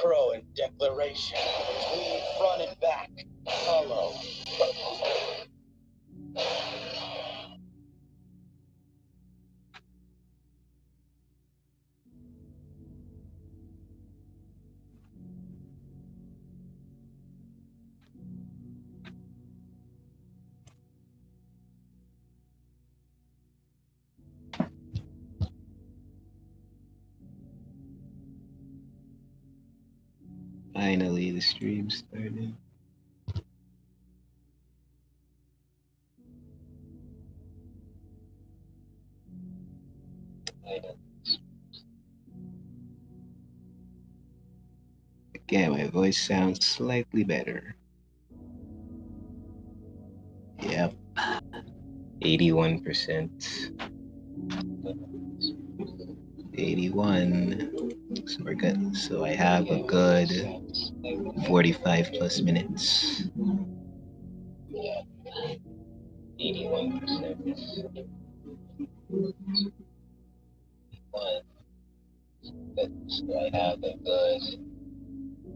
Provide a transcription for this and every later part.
macro and declaration between front and back. Follow. Finally, the stream started. Again, my voice sounds slightly better. Yep. 81%. 81. So we're good. So I have a good 45 plus minutes. 81%. So I have a good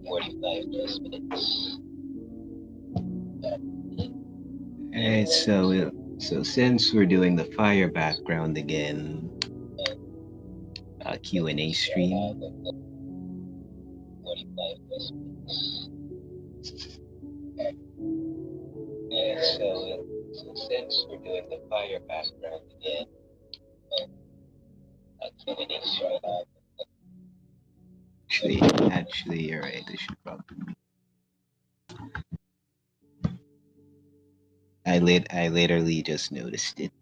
45 plus minutes. Alright, so since we're doing the fire background again, Q&A stream. 45 plus minutes. And so since we're doing the fire background again, Q&A stream. Actually, you're right. I should probably. I literally just noticed it.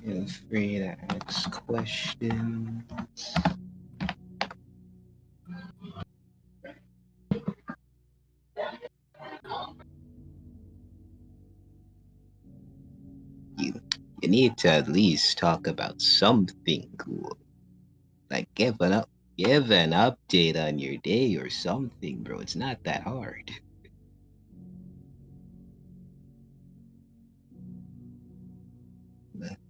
Feel free to ask questions. You need to at least talk about something cool. Like give an update on your day or something, bro. It's not that hard.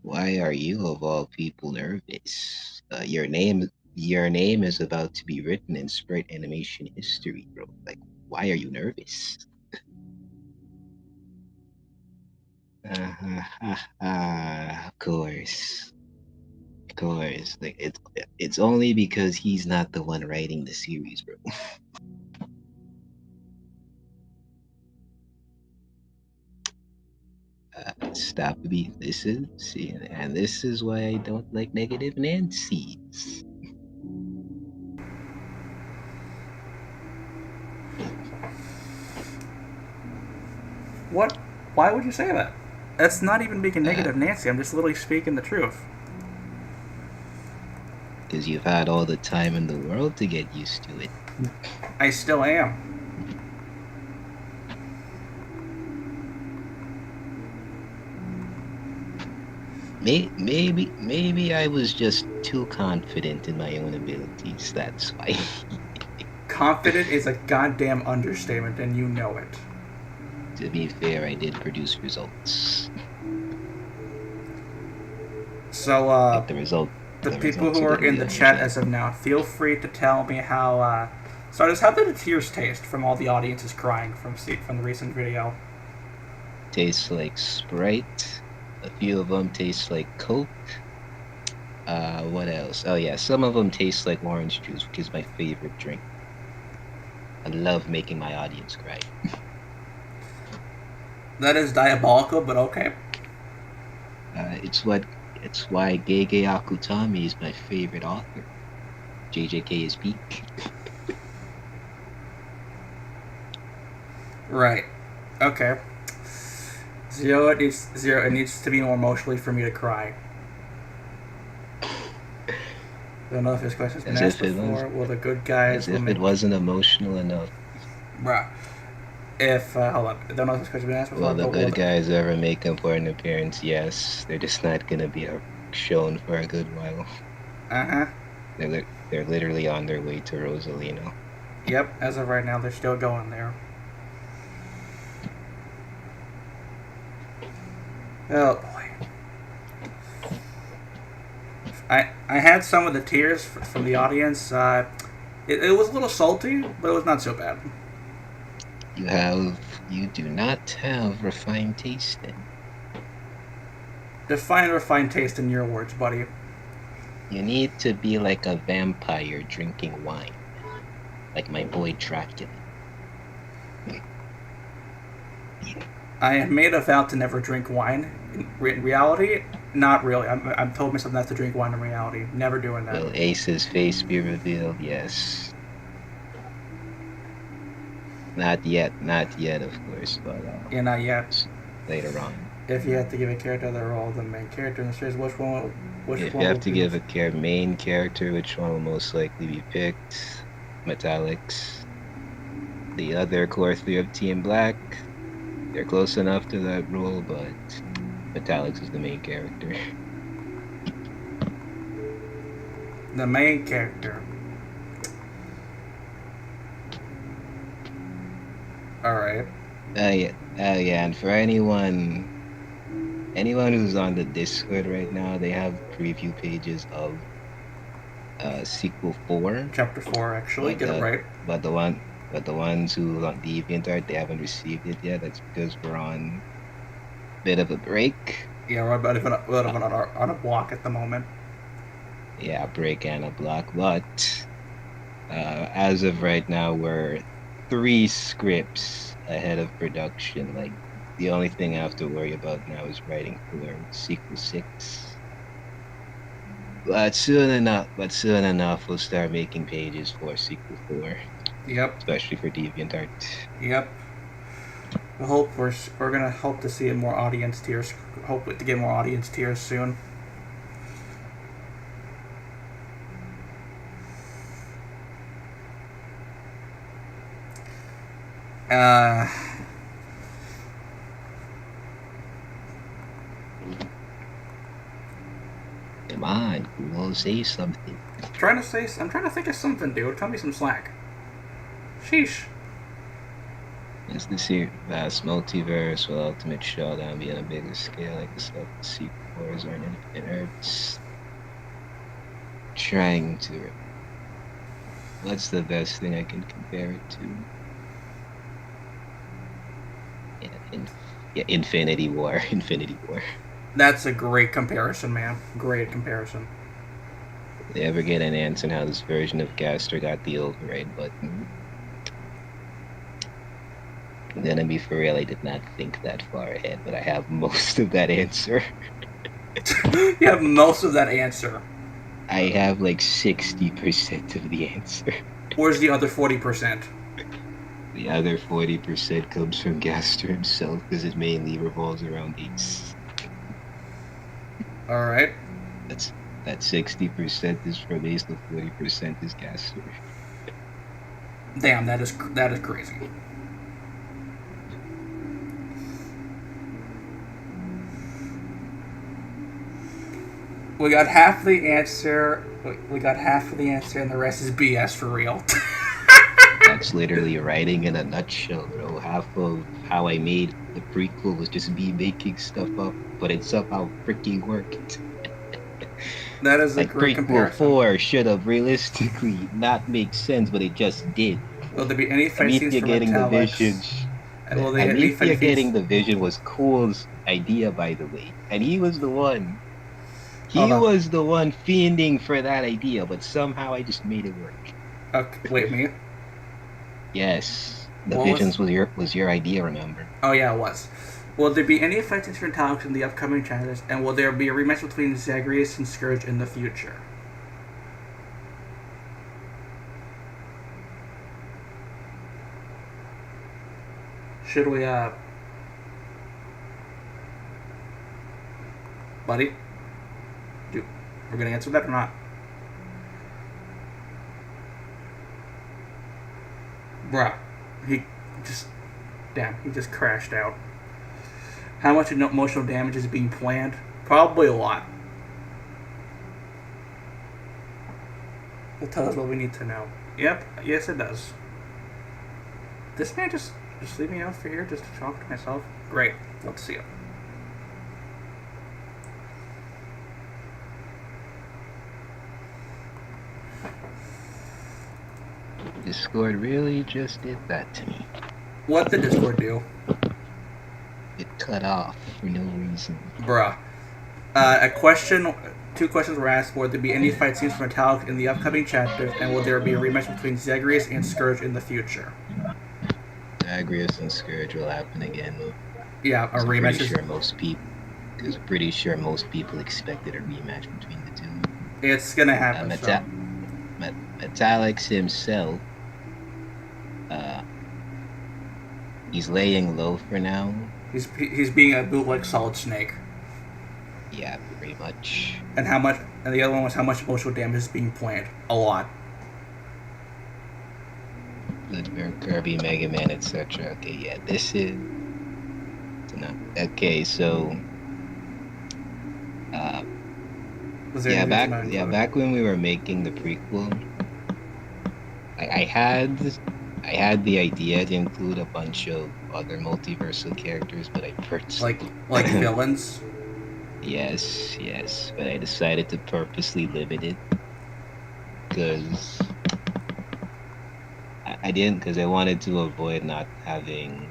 Why are you of all people nervous? Your name is about to be written in sprite animation history, bro. Like, why are you nervous? Of course. Of course. Like it's only because he's not the one writing the series, bro. Stop being this is why I don't like negative Nancy's. What? Why would you say that? That's not even being a negative Nancy. I'm just literally speaking the truth. Because you've had all the time in the world to get used to it. I still am. Maybe I was just too confident in my own abilities. That's why. Confident is a goddamn understatement, and you know it. To be fair, I did produce results. So, like the people who are in the chat as of now, feel free to tell me how. So, just how did the tears taste from all the audiences crying from the recent video? Tastes like Sprite. A few of them taste like Coke. What else? Oh yeah, some of them taste like orange juice, which is my favorite drink. I love making my audience cry. That is diabolical, but okay. It's why Gege Akutami is my favorite author. JJK is peak. Right. Okay. Zero. It needs to be more emotionally for me to cry. I don't know if this question's been asked before. Will the good guys? As if it wasn't emotional enough. Bruh. If hold on, I don't know if this question has been asked before. Will the But good guys ever make up for an appearance? Yes. They're just not gonna be shown for a good while. Uh-huh. They're literally on their way to Rosalino. Yep, as of right now, they're still going there. Oh boy. I had some of the tears from the audience. It was a little salty, but it was not so bad. You do not have refined taste then. Define refined taste in your words, buddy. You need to be like a vampire drinking wine. Like my boy Dracula. I have made a vow to never drink wine. In reality, not really. I'm told myself not to drink wine in reality. Never doing that. Will Ace's face be revealed? Yes. Not yet, of course, but Yeah, not yet. later on. If you have to give a character the role of the main character in the series, which one? If you have to give a main character, which one will most likely be picked? Metallics. The other core 3 of Team Black. They're close enough to that role, but Metallics is the main character. The main character. Alright. Yeah, and for anyone who's on the Discord right now, they have preview pages of sequel 4. Chapter 4, actually. Get it right. But the ones who on DeviantArt, they haven't received it yet. That's because we're on a bit of a break. Yeah, we're on a block at the moment. Yeah, break and a block. But as of right now, we're 3 scripts ahead of production. Like, the only thing I have to worry about now is writing for sequel 6. But soon enough, we'll start making pages for sequel 4. Yep. Especially for DeviantArt. Yep. We're gonna hope to see more audience tiers. Hope to get more audience tiers soon. Come on, Google, say something. I'm trying to think of something, dude. Cut me some slack. Sheesh. Is this here vast multiverse will ultimate showdown be on a bigger scale like the stuff the sequels or in Infinite Earths? Trying to. What's the best thing I can compare it to? Yeah, Infinity War. Infinity War. That's a great comparison, man. Great comparison. If they ever get an answer on how this version of Gaster got the override button, I'm gonna be for real, I did not think that far ahead, but I have most of that answer. You have most of that answer. I have like 60% of the answer. Where's the other 40%? The other 40% comes from Gaster himself, because it mainly revolves around Ace. Alright. That 60% is from Ace, the 40% is Gaster. Damn, that is crazy. We got half the answer. We got half of the answer, and the rest is BS for real. That's literally writing in a nutshell, bro. Half of how I made the prequel was just me making stuff up, but it somehow freaking worked. That is a like great prequel comparison. 4 should have realistically not make sense, but it just did. Will there be any fight scenes from getting the vision. Will there be any fight getting the vision was Cool's idea, by the way, and he was the one. He was the one fiending for that idea, but somehow I just made it work. Okay, wait, me? Yes, the visions was your idea. Remember? Oh yeah, it was. Will there be any fight scenes from Talix in the upcoming chapters, and will there be a rematch between Zagreus and Scourge in the future? Should we, buddy? We're gonna answer that or not? Bruh, he just Damn, he just crashed out. How much emotional damage is being planned? Probably a lot. It'll tell us what we need to know. Yep, yes it does. This man just leave me out for here just to talk to myself? Great, let's see it. Discord really just did that to me. What did Discord do? It cut off for no reason. Bruh. Two questions were asked. Will there be any fight scenes for Metallic in the upcoming chapters, and will there be a rematch between Zagreus and Scourge in the future? Zagreus and Scourge will happen again. Yeah, a rematch. Because I'm pretty sure most people expected a rematch between the two. It's gonna happen. Metallics himself, he's laying low for now. He's being a bootleg Solid Snake. Yeah, pretty much. And how much? And the other one was how much emotional damage is being planned. A lot. Bloodburn, Kirby, Mega Man, etc. Okay, yeah, this is. Okay, so. Back when we were making the prequel, I had the idea to include a bunch of other multiversal characters, but I purposely like villains. Yes, but I decided to purposely limit it because I wanted to avoid not having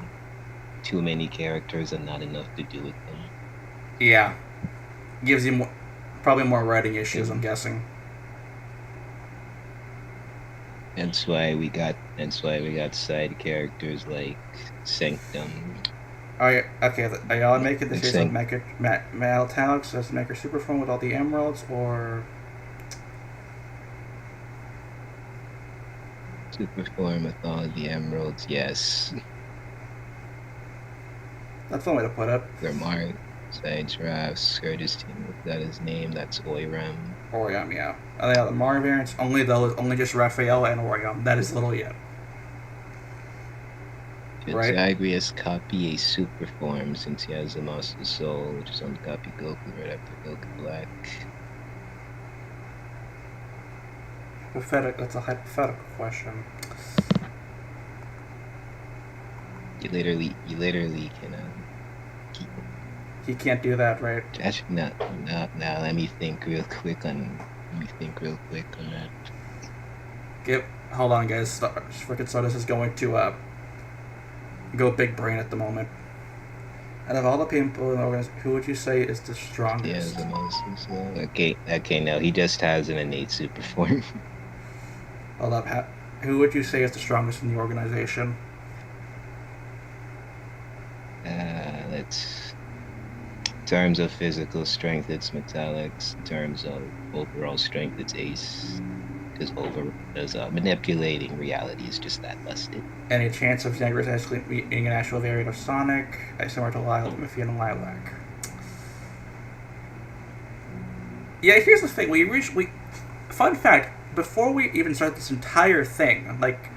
too many characters and not enough to do with them. Yeah, gives you probably more writing issues, I'm guessing. That's why we got side characters like Sanctum. Are y'all making this use of Metallics as Maker Superform with all the emeralds, or Superform with all the emeralds? Yes. That's one way to put it. Mark, Side Giraffe, Scourge's team. That his name. That's Oiram. Oriam, yeah. The Mario variants, only just Raphael and Oriam. That is little yet. Should Zagreus copy a super form since he has the Master Soul, which is on copy Goku right after Goku Black? That's a hypothetical question. You literally can. He can't do that, right? Actually, no. Let me think real quick on that. Hold on, guys. Frickin' Stardust is going to go big brain at the moment. Out of all the people in the organization, who would you say is the strongest? Yeah, the most. Okay, no, he just has an innate super form. Hold up, who would you say is the strongest in the organization? In terms of physical strength, it's Metallics. In terms of overall strength, it's Ace. Because manipulating reality is just that busted. Any chance of Zagreus actually being an actual variant of Sonic, similar to MvA and Lilac? Yeah, here's the thing. Fun fact: before we even start this entire thing, like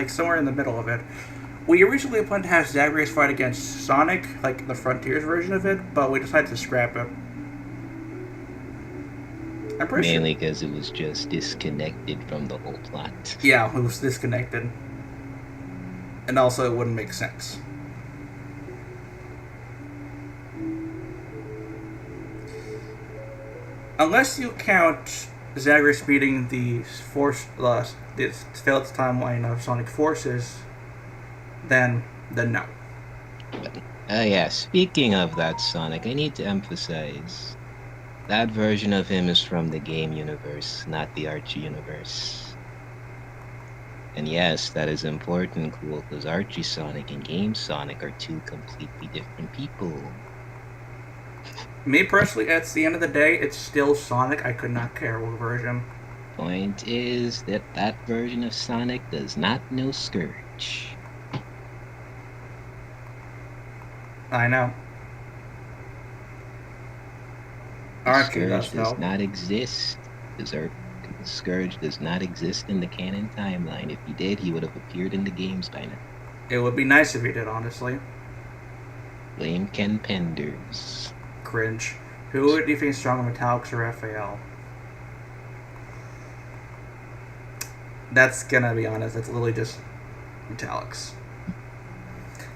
somewhere in the middle of it, we originally planned to have Zagreus fight against Sonic, like the Frontiers version of it, but we decided to scrap it. Mainly because it was just disconnected from the whole plot. Yeah, it was disconnected. And also it wouldn't make sense. Unless you count Zagreus beating the failed timeline of Sonic Forces, then no. Yeah, speaking of that Sonic, I need to emphasize that version of him is from the game universe, not the Archie universe. And yes, that is important, cool, because Archie Sonic and Game Sonic are two completely different people. Me personally, at the end of the day, it's still Sonic. I could not care what version. Point is that version of Sonic does not know Scourge. I know. Scourge does not exist. Scourge does not exist in the canon timeline. If he did, he would have appeared in the games by now. It would be nice if he did, honestly. Blame Ken Penders. Cringe. Who do you think is stronger, Metallics or FAL? That's gonna be honest. That's literally just Metallics.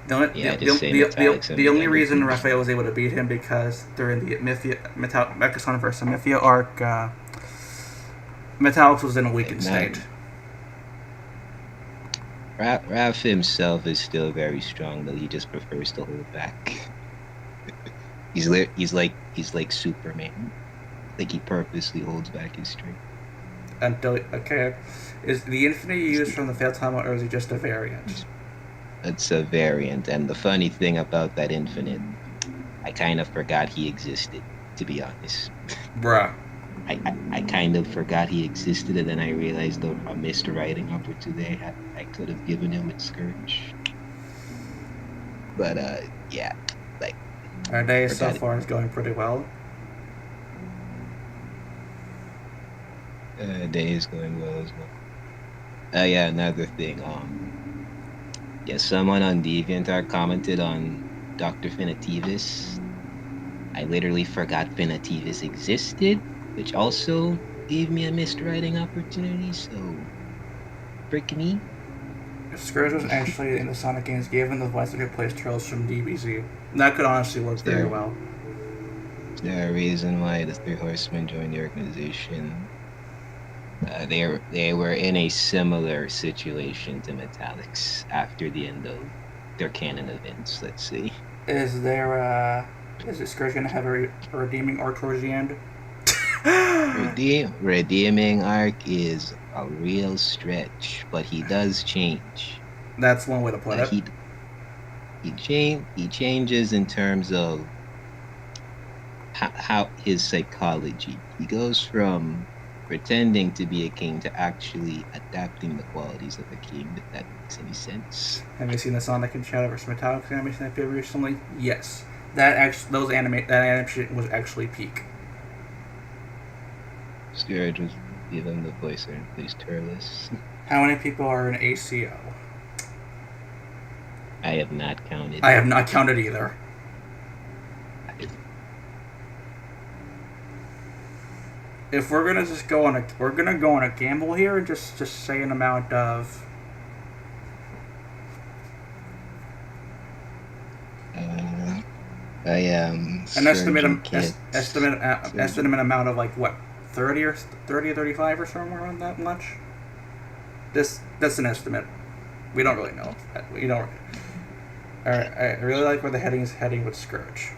The only reason Raphael was able to beat him because during the Mechason vs. MvA arc, Metallics was in a weakened state. Raph himself is still very strong, though he just prefers to hold back. he's like Superman. Like he purposely holds back his strength. Okay, is the infinite used from the failed timeline, or is it just a variant? It's a variant, and the funny thing about that infinite, I kind of forgot he existed, to be honest. Bruh. I kind of forgot he existed, and then I realized a missed writing opportunity I could have given him with Scourge. But yeah, like our day so far is going pretty well. Day is going well as well. Yeah, another thing. Yeah, someone on DeviantArt commented on Dr. Finitivis. I literally forgot Finitivis existed, which also gave me a missed writing opportunity, so frick me. If Scourge was actually in the Sonic games, given the voice that replaced Turtles from DBZ, that could honestly work very well. Is there a reason why the Three Horsemen joined the organization? They were in a similar situation to Metallics after the end of their canon events, let's see. Is Scourge gonna have a redeeming arc towards the end? Redeeming arc is a real stretch, but he does change. That's one way to put it. He changes in terms of how his psychology. He goes from pretending to be a king to actually adapting the qualities of a king, if that makes any sense. Have you seen the Sonic and Shadow vs. Metallics animation that appeared recently? Yes. That animation was actually peak. Scourge was given the voice and replaced Turles. How many people are in ACO? I have not counted. I have not counted either. If we're gonna just go on a gamble here and just say an amount of. I am an estimate amount of like what 30 or 35 or somewhere around that much. That's an estimate. We don't really know. We don't. All right, I really like where the heading is heading with Scourge.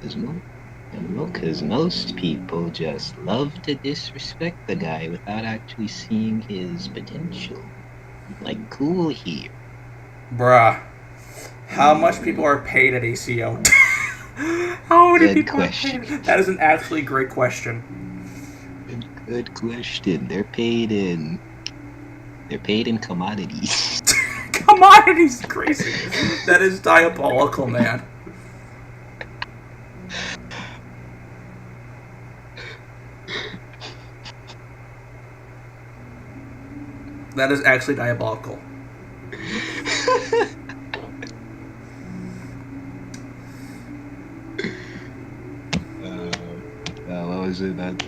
Because most people just love to disrespect the guy without actually seeing his potential. Like, cool here. Bruh. How much people are paid at ACO? How many people are paid? That is an actually great question. Good question. They're paid in commodities. Commodities, crazy. That is diabolical, man. That is actually diabolical. What was it about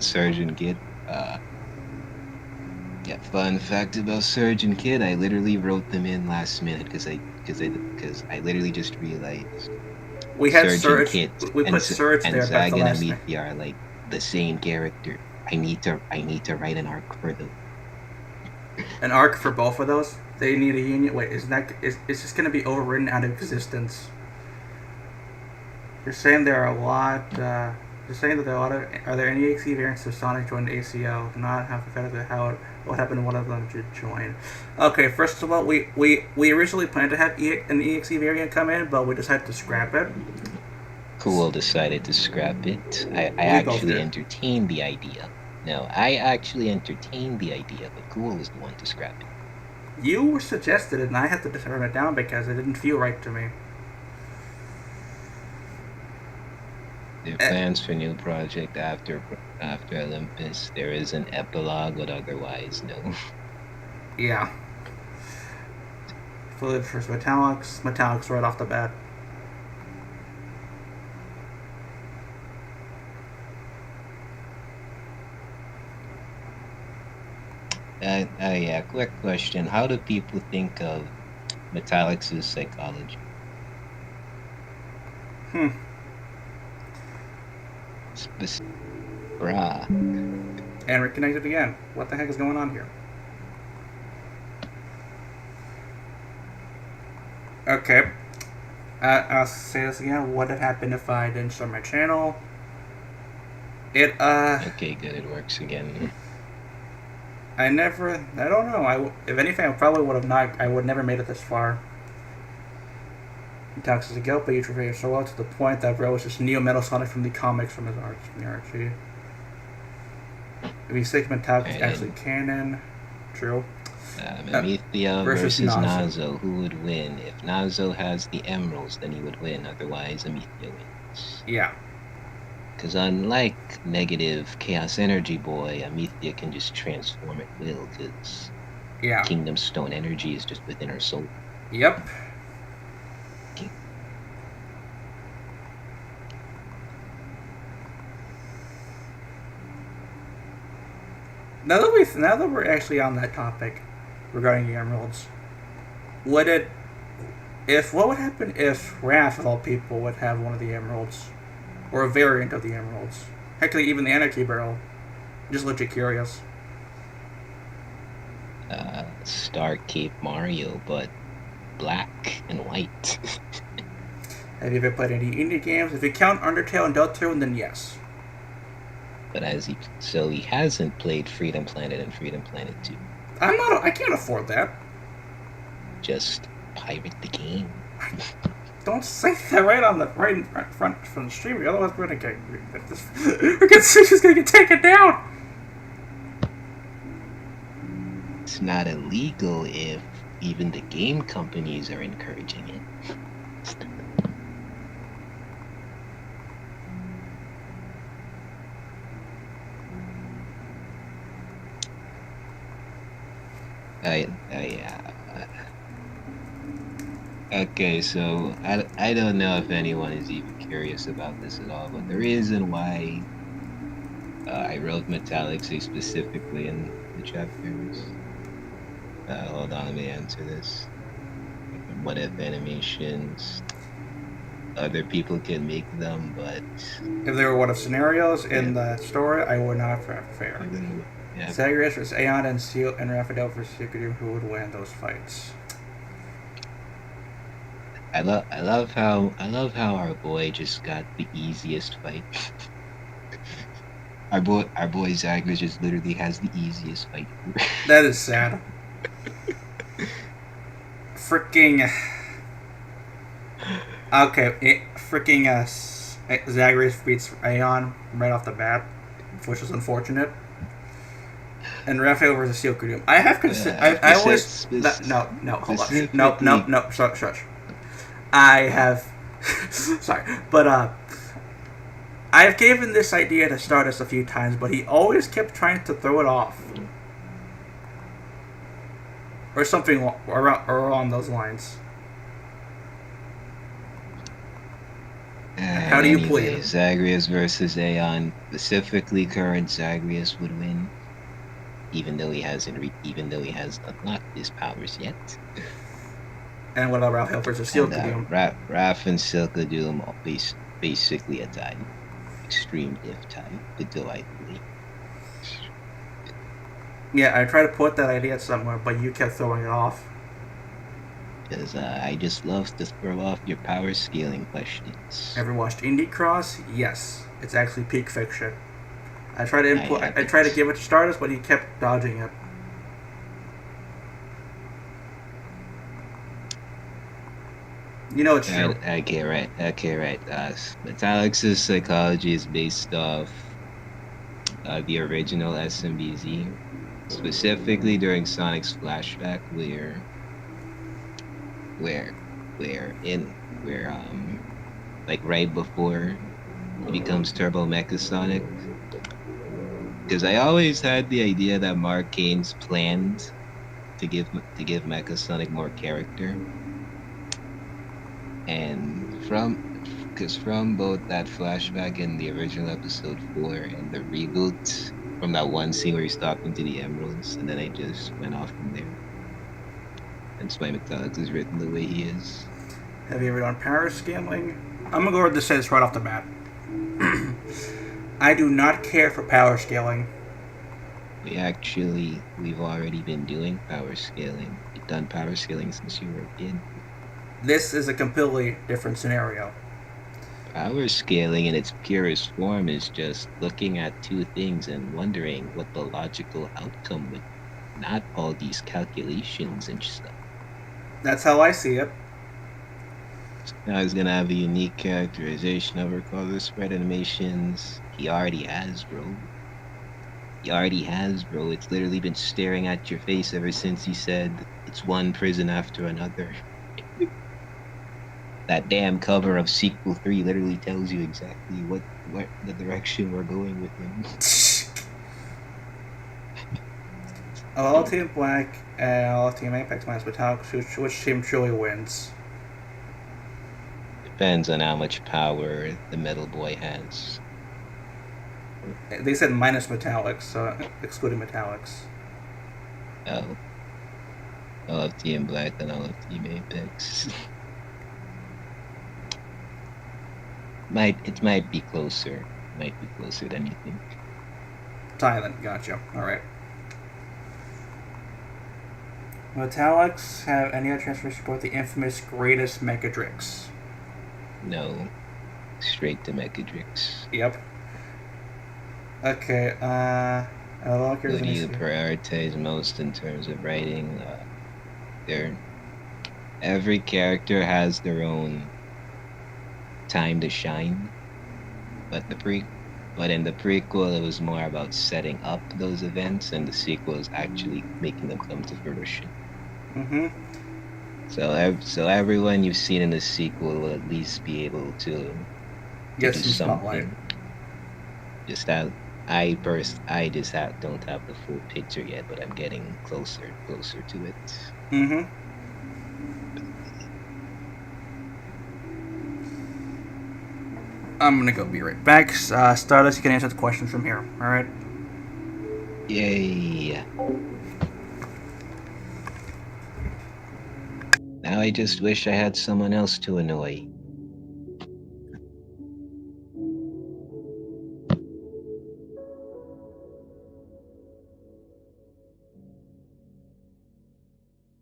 Surgeon Kid? Yeah, fun fact about Surgeon Kid, I literally wrote them in last minute because I literally just realized we had Surgeon Kid we put Surge and there Zag and Amithi are like the same character. I need to write an arc for them. An arc for both of those? They need a union. Wait, is this going to be overwritten out of existence? You're saying there are a lot. You're saying that there are a lot of. Are there any EXE variants of Sonic joined ACO? Not hypothetically what happened to one of them to join. Okay, first of all, we originally planned to have an EXE variant come in, but we decided to scrap it. Cool decided to scrap it. I actually entertained the idea. No, I actually entertained the idea, but Cool was the one to scrap it. You suggested it, and I had to turn it down because it didn't feel right to me. Their plans for new project after Olympus. There is an epilogue, but otherwise no. Yeah. Fluid versus metallics. Metallics right off the bat. Yeah, quick question. How do people think of Metallics' psychology? Hmm. Bruh. And reconnected again. What the heck is going on here? Okay. I'll say this again. What had happened if I didn't start my channel? Okay, good, it works again. I don't know. If anything, I probably would have not. I would never made it this far. He talks as a guilt, but you travail so well to the point that Bro was just Neo Metal Sonic from the comics from his art from the Archie. If he's sick, Metallic is actually canon. True. MvA versus versus Nazo. Nazo. Who would win? If Nazo has the emeralds, then he would win. Otherwise, MvA wins. Yeah. Because unlike negative Chaos Energy Boy, MvA can just transform at will. Because Yeah. Kingdom Stone energy is just within her soul. Yep. Now that we're actually on that topic regarding the emeralds, what would happen if Wrath of all people would have one of the emeralds, or a variant of the emeralds? Heck, even the Anarchy Barrel. Just legit curious. Star Cape Mario, but black and white. Have you ever played any indie games? If you count Undertale and Deltarune, then yes. But he hasn't played Freedom Planet and Freedom Planet 2. I can't afford that. Just pirate the game. Don't say that right in front from the streamer. Otherwise, we're just gonna get taken down. It's not illegal if even the game companies are encouraging it. Yeah. Okay, so I don't know if anyone is even curious about this at all, but the reason why I wrote Metallics specifically in the chapters. Hold on, let me answer this. What if animations? Other people can make them, but if there were what if scenarios in the story, I would not have fair. Yeah. Zagreus versus Aeon and Seal and Raphael versus Secret, who would win those fights? I love how our boy just got the easiest fight. our boy Zagreus just literally has the easiest fight. That is sad. Freaking. Okay, Zagreus beats Aeon right off the bat, which is unfortunate. And Raphael versus Seal Doom. I have considered. I always. No, hold on. No, shush. I have. Sorry, but I have given this idea to Stardust a few times, but he always kept trying to throw it off. Or something around those lines. How do you play it? Zagreus versus Aeon. Specifically, current Zagreus would win, even though he hasn't unlocked his powers yet. And what about Raphael versus Silkadoom? Raph and Silkadoom are basically a tie. Extreme diff tie. The delightfully. Yeah, I tried to put that idea somewhere, but you kept throwing it off. Because I just love to throw off your power scaling questions. Ever watched Indie Cross? Yes. It's actually peak fiction. I tried to give it to Stardust, but he kept dodging it. You know it's true. Okay, right. Metallics' psychology is based off the original SMBZ, specifically during Sonic's flashback, where like right before he becomes Turbo Mecha Sonic. Because I always had the idea that Mark Kane's planned to give Mecha Sonic more character, and from both that flashback in the original episode 4 and the reboot, from that one scene where he's talking to the emeralds, and then I just went off from there. Hence why Metallics is written the way he is. Have you ever done power scaling? I'm gonna go over this says right off the bat. I do not care for power scaling. We've already been doing power scaling. You've done power scaling since you were a kid. This is a completely different scenario. Power scaling in its purest form is just looking at two things and wondering what the logical outcome would be, not all these calculations and stuff. That's how I see it. Now he's gonna have a unique characterization of her color spread animations. He already has, bro. It's literally been staring at your face ever since he said it's one prison after another. That damn cover of sequel 3 literally tells you exactly what the direction we're going with him. All Team Black and all Team Apex minus Metallics, which team truly wins? Depends on how much power the metal boy has. They said minus Metallics, excluding Metallics. Oh. I love Team Black and I love Team Apex. It might be closer. Might be closer than you think. Thailand, gotcha. Alright. Metallics have any other transformation support the infamous greatest Mechadrix? No. Straight to Mechadrix. Yep. Okay, What do you prioritize most in terms of writing? Every character has their own time to shine, but in the prequel it was more about setting up those events, and the sequel is actually making them come to fruition. Mm-hmm. So everyone you've seen in the sequel will at least be able to get do some spotlight. Just that I don't have the full picture yet, but I'm getting closer to it. Mm-hmm. I'm gonna go be right back. Stardust, you can answer the questions from here. All right. Yay! Now I just wish I had someone else to annoy.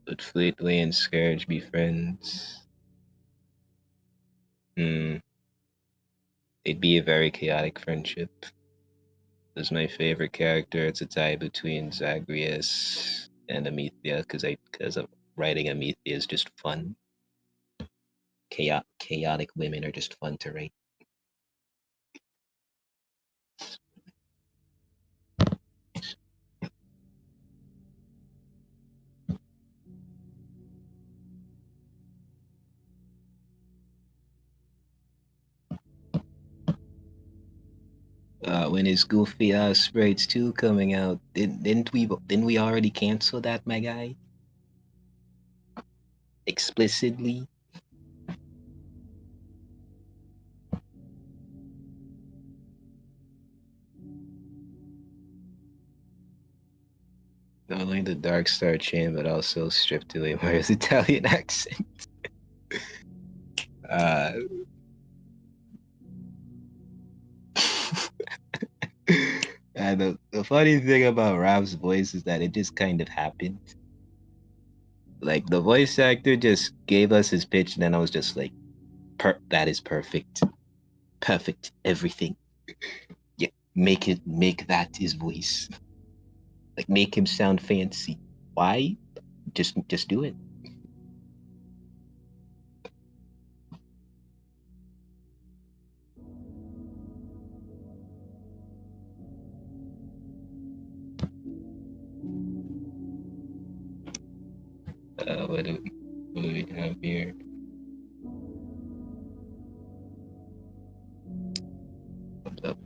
Would Fleetway and Scourge be friends? It'd be a very chaotic friendship. Is my favorite character. It's a tie between Zagreus and Amethea because of writing Amethea is just fun. Chaotic women are just fun to write. When is Goofy Sprites 2 coming out? Didn't we already cancel that, my guy? Explicitly? Not only the Dark Star chain, but also stripped away by his Italian accent. And the funny thing about Rob's voice is that it just kind of happened. Like the voice actor just gave us his pitch, and then I was just like, "That is perfect, perfect, everything. Yeah, make that his voice. Like make him sound fancy. Why? Just do it." What do we have here? What's up?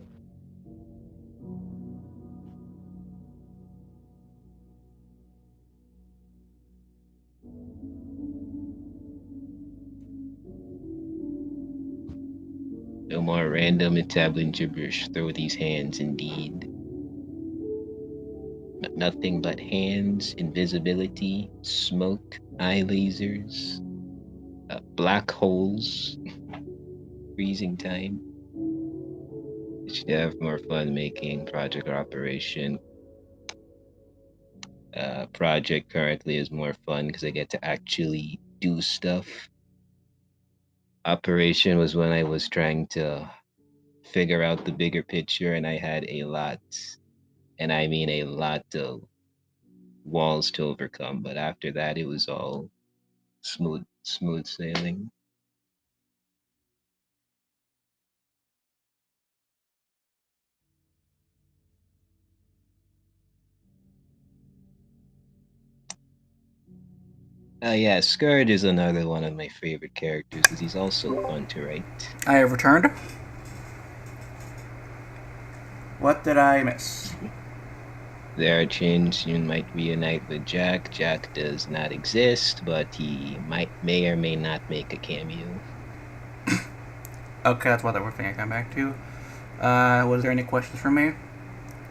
No more random and tablet gibberish. Throw these hands, indeed. Nothing but hands, invisibility, smoke, eye lasers, black holes, freezing time. You should have more fun making project or operation. Project currently is more fun because I get to actually do stuff. Operation was when I was trying to figure out the bigger picture and I had a lot, and I mean a lot of walls to overcome. But after that, it was all smooth sailing. Yeah, Scourge is another one of my favorite characters because he's also fun to write. I have returned. What did I miss? There are chains you might reunite with Jack. Jack does not exist, but he may or may not make a cameo. Okay, that's what we're thing I come back to. Was there any questions for me?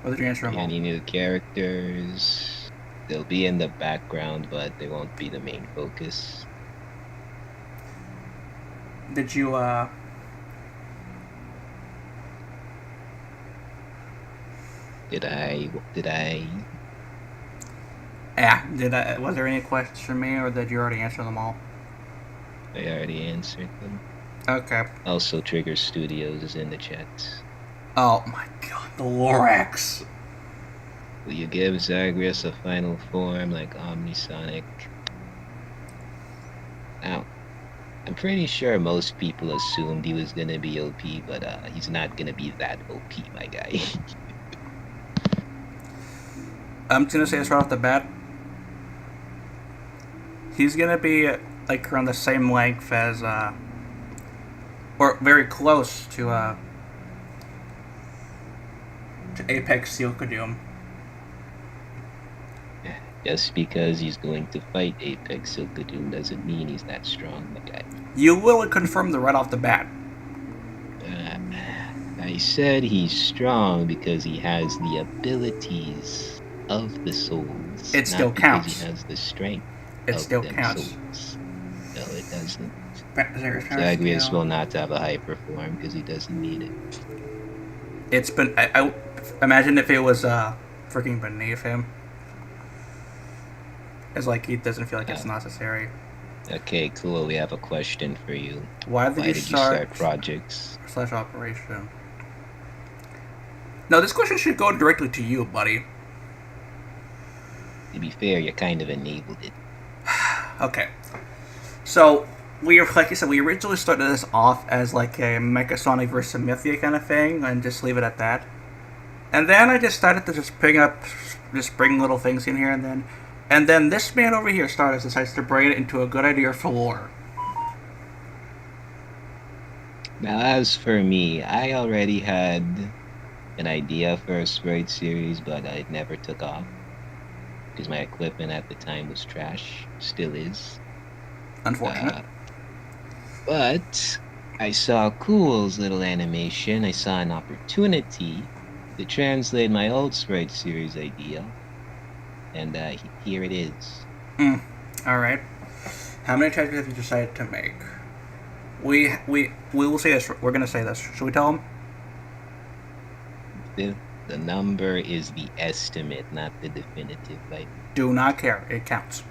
Or did you answer them all? Any new characters? They'll be in the background, but they won't be the main focus. Did you, Did I? Yeah, was there any questions for me, or did you already answer them all? I already answered them. Okay. Also, Trigger Studios is in the chat. Oh my god, the Lorax! Will you give Zagreus a final form like Omnisonic? Now, I'm pretty sure most people assumed he was gonna be OP, but he's not gonna be that OP, my guy. I'm just gonna say this right off the bat. He's gonna be like around the same length as, or very close to Apex Silkadum. Just because he's going to fight Apex Silkadum doesn't mean he's that strong, my guy. You will confirm the right off the bat. I said he's strong because he has the abilities of the souls. It still counts. He has the strength. It still counts. Souls. No, it doesn't. Zagreus will not have a hyper form because he doesn't need it. It's been. I imagine if it was freaking beneath him. It's like he doesn't feel like it's necessary. Okay, cool. We have a question for you. Why did you start projects? / operation? No, this question should go directly to you, buddy. To be fair, you kind of enabled it. Okay. So, like I said, we originally started this off as like a Mechasonic versus MvA kind of thing, and just leave it at that. And then I just started to just bring little things in here, and then this man over here, Stardust, decides to bring it into a good idea for lore. Now, as for me, I already had an idea for a Sprite series, but it never took off. Because my equipment at the time was trash. Still is. Unfortunate. But I saw Cool's little animation. I saw an opportunity to translate my old Sprite series idea. And here it is. Alright. How many characters have you decided to make? We will say this. We're going to say this. Should we tell them? The number is the estimate, not the definitive. Right? Do not care. It counts.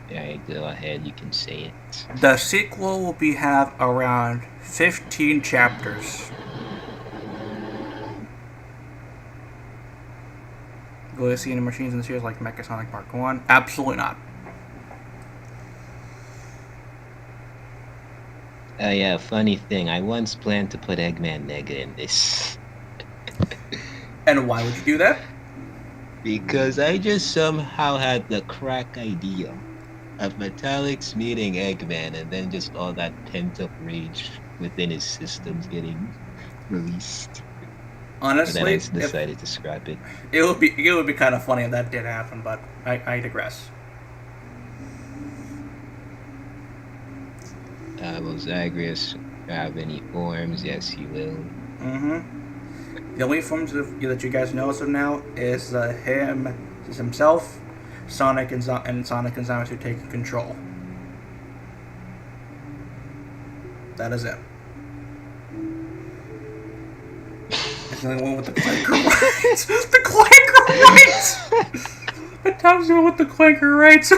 Alright, go ahead. You can say it. The sequel will have around 15 chapters. Will you see any machines in the series like Mechasonic Mark 1? Absolutely not. Yeah, funny thing. I once planned to put Eggman Nega in this. And why would you do that? Because I just somehow had the crack idea of Metallics meeting Eggman and then just all that pent-up rage within his systems getting released. Honestly, and then I decided to scrap it. It would be kind of funny if that did happen, but I digress. Well, Zagreus, Have any forms? Yes, you will. The only forms that you guys know as of now is himself, Sonic and Sonic and Samus are taking control. That is it. It's the only one with the clanker rights. The clanker rights. The Tom's the one with the clanker rights.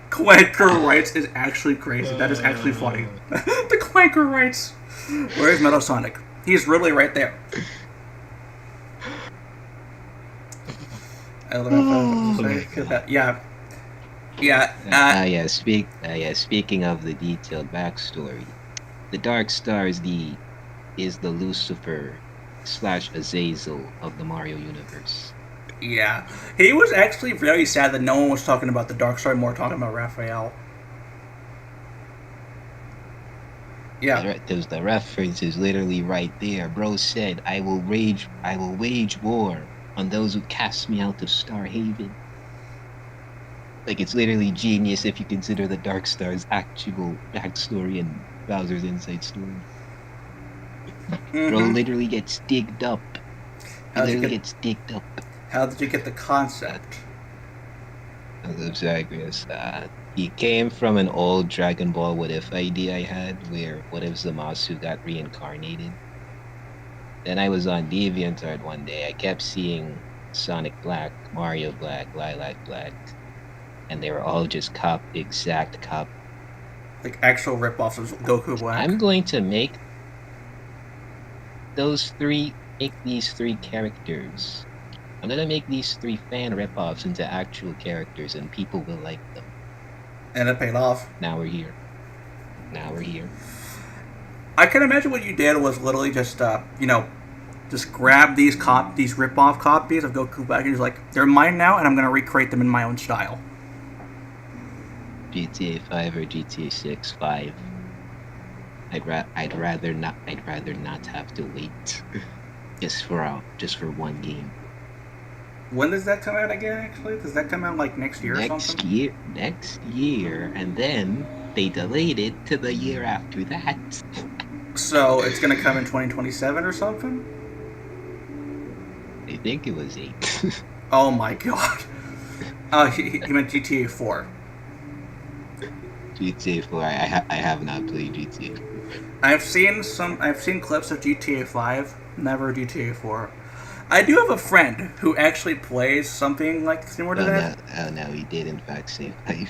Clanker rights is actually crazy. That is actually funny. The clanker rights. Where's Metal Sonic? He's really right there. I don't know if I yeah. Speaking of the detailed backstory, the Dark Star is the Lucifer / Azazel of the Mario universe. Yeah, he was actually very sad that no one was talking about the Dark Star, more talking about Raphael. Yeah, because the reference is literally right there. Bro said, "I will wage war on those who cast me out of Star Haven." Like, it's literally genius if you consider the Dark Star's actual backstory and Bowser's inside story. Bro literally gets digged up. How did you get the concept? Zagreus. He came from an old Dragon Ball What If idea I had, where What If Zamasu got reincarnated. Then I was on DeviantArt one day. I kept seeing Sonic Black, Mario Black, Lilac Black, and they were all just exact copy. Like actual rip-offs of Goku Black. I'm going to make these three characters. I'm gonna make these 3 fan rip-offs into actual characters, and people will like them. And it paid off. Now we're here. I can imagine what you did was literally just, just grab these rip-off copies of Goku Black and just like, they're mine now, and I'm gonna recreate them in my own style. GTA 5 or GTA 6, 5. I'd rather not have to wait just for one game. When does that come out again, actually? Does that come out like next year or something? Next year, and then they delayed it to the year after that. So it's gonna come in 2027 or something? I think it was 8. Oh my god. He meant GTA 4. GTA 4, I have not played GTA 4. I've seen clips of GTA 5, never GTA 4. I do have a friend who actually plays something like similar to that. No, he did in fact say 5.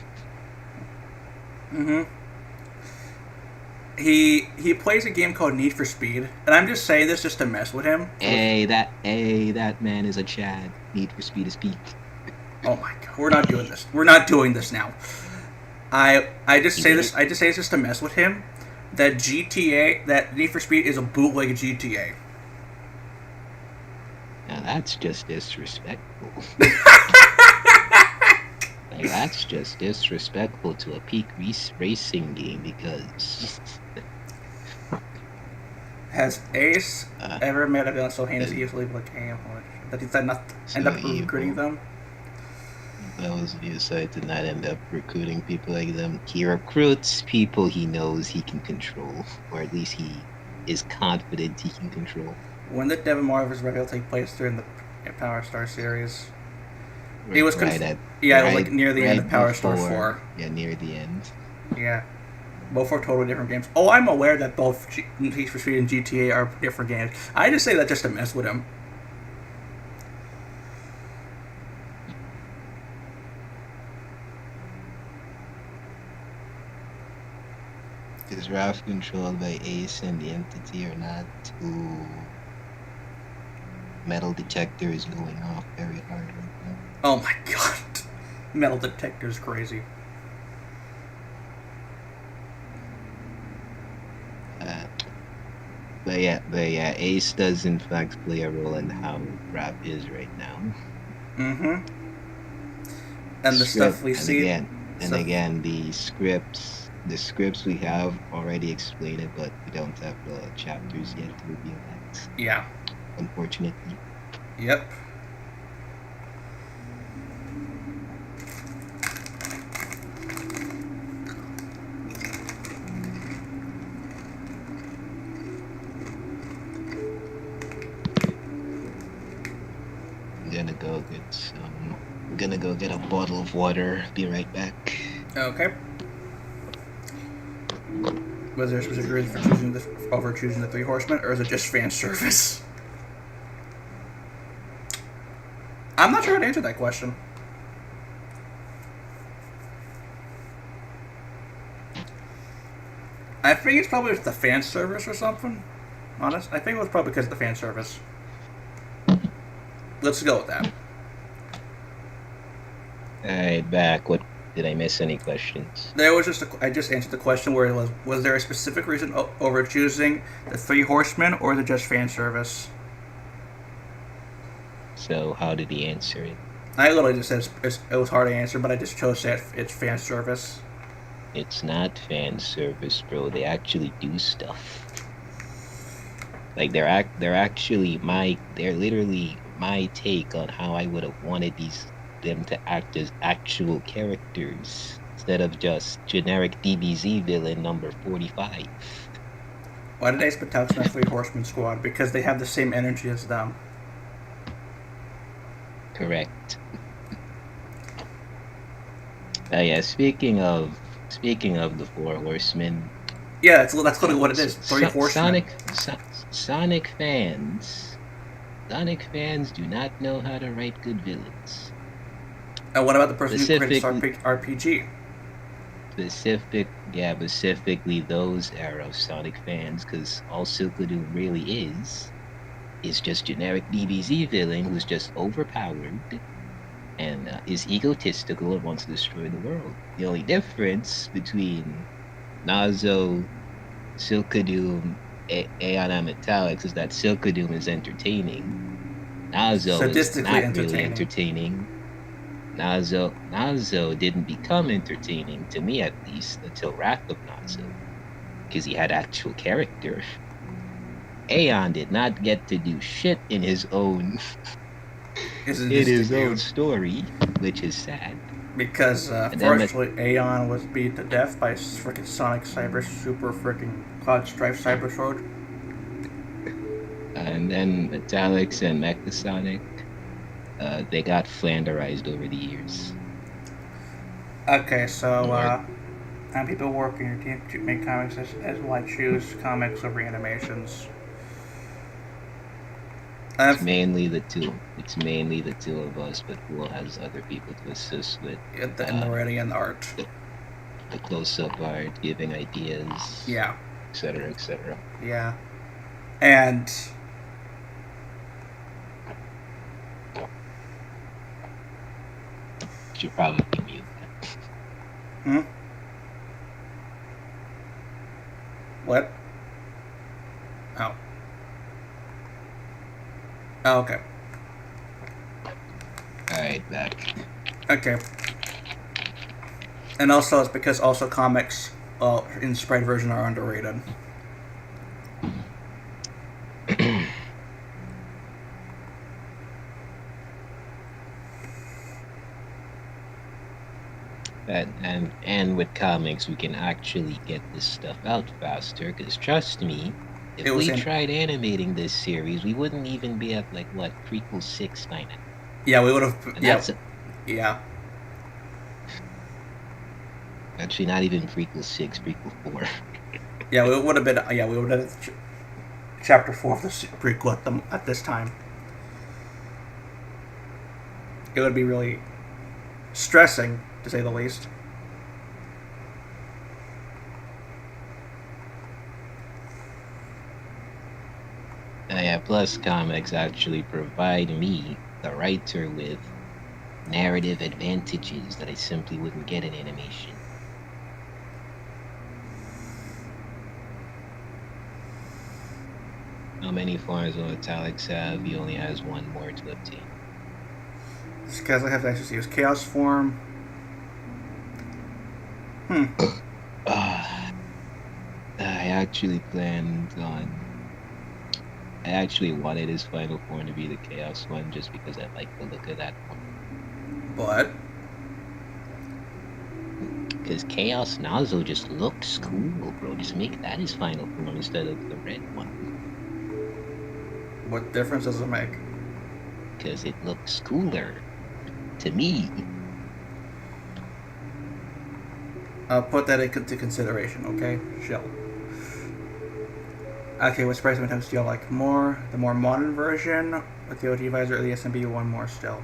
He plays a game called Need for Speed, and I'm just saying this just to mess with him. That man is a Chad. Need for Speed is peak. Oh my god, we're not doing this. We're not doing this now. I just say this just to mess with him. That Need for Speed is a bootleg GTA. Now that's just disrespectful. That's just disrespectful to a peak racing game because... Has Ace ever met a villain so heinous he usually like that he said not end up recruiting them? Those of you decide to not end up recruiting people like them. He recruits people he knows he can control, or at least he is confident he can control. When did Devon Marvel's reveal take place during the Power Star series? It was it was like near the end of Power Star 4. Yeah, near the end. Yeah. Both are totally different games. Oh, I'm aware that both Need for Speed and GTA are different games. I just say that just to mess with him. Is Ralph controlled by Ace and the Entity or not? Ooh. Metal detector is going off very hard right now. Oh my god. Metal detector is crazy. But yeah, Ace does in fact play a role in how rap is right now. And the stuff we see. Again, the scripts we have already explained it, but we don't have the chapters yet to reveal that. Yeah. Unfortunately. Yep. all good. So I'm gonna go get a bottle of water. Be right back. Okay. Was there a specific reason for choosing the Three Horsemen, or is it just fan service? I'm not sure how to answer that question. I think it's probably just the fan service or something. Honest, I think it was probably because of the fan service. Let's go with that. Alright, back. What did I miss? Any questions? There was I just answered the question where it was there a specific reason over choosing the Three Horsemen or the just fan service? So how did he answer it? I literally just said it was hard to answer, but I just chose that it's fan service. It's not fan service, bro. They actually do stuff. Like they're literally my take on how I would have wanted them to act as actual characters instead of just generic DBZ villain number 45. Why did Ace put Tux in the Three Horsemen squad? Because they have the same energy as them. Correct. Yeah, speaking of the Four Horsemen. Yeah, that's literally what it is. Three Horsemen. Sonic fans do not know how to write good villains. And what about the person who created this RPG? Specifically those era of Sonic fans, because all Silkadoon really is just generic DBZ villain who's just overpowered and is egotistical and wants to destroy the world. The only difference between Nazo, Silkadoon, Aeon, and Metallics is that Silkadoon is entertaining. Nazo is not really entertaining. Nazo didn't become entertaining, to me at least, until Wrath of Nazo, because he had actual character. Aeon did not get to do shit in his own own story, which is sad. Because fortunately, Aeon was beat to death by freaking Sonic Super freaking Cloud Strife Cyber Sword. And then Metallics and Mechasonic, they got flanderized over the years. Okay, so how people work in your team to make comics as why choose comics over animations? It's mainly the two. It's mainly the two of us, but Will has other people to assist with. In the writing and the art. The close-up art, giving ideas. Yeah. Etc. Etc. Yeah. And should probably mute that. What? Oh. Oh, okay. Alright, back. Okay. And also, it's because also comics in spread version are underrated. And with comics, we can actually get this stuff out faster. Because trust me, if we tried animating this series, we wouldn't even be at prequel 6 by now. Yeah, we would have. Yeah. Actually, not even prequel 6, prequel 4. Yeah, we would have been. Yeah, we would have chapter 4 of the prequel at this time. It would be really stressing, to say the least. Yeah, plus comics actually provide me, the writer, with narrative advantages that I simply wouldn't get in animation. How many forms will Italics have? He only has one more to obtain. This guy have to actually use Chaos form. I actually wanted his final form to be the Chaos one just because I like the look of that one. But? Because Chaos Nazo just looks cool, bro. Just make that his final form instead of the red one. What difference does it make? because it looks cooler to me. I'll put that into consideration, okay? Chill. Okay, what sprites and metallics do you like more? The more modern version with the OG visor or the SMB one more still?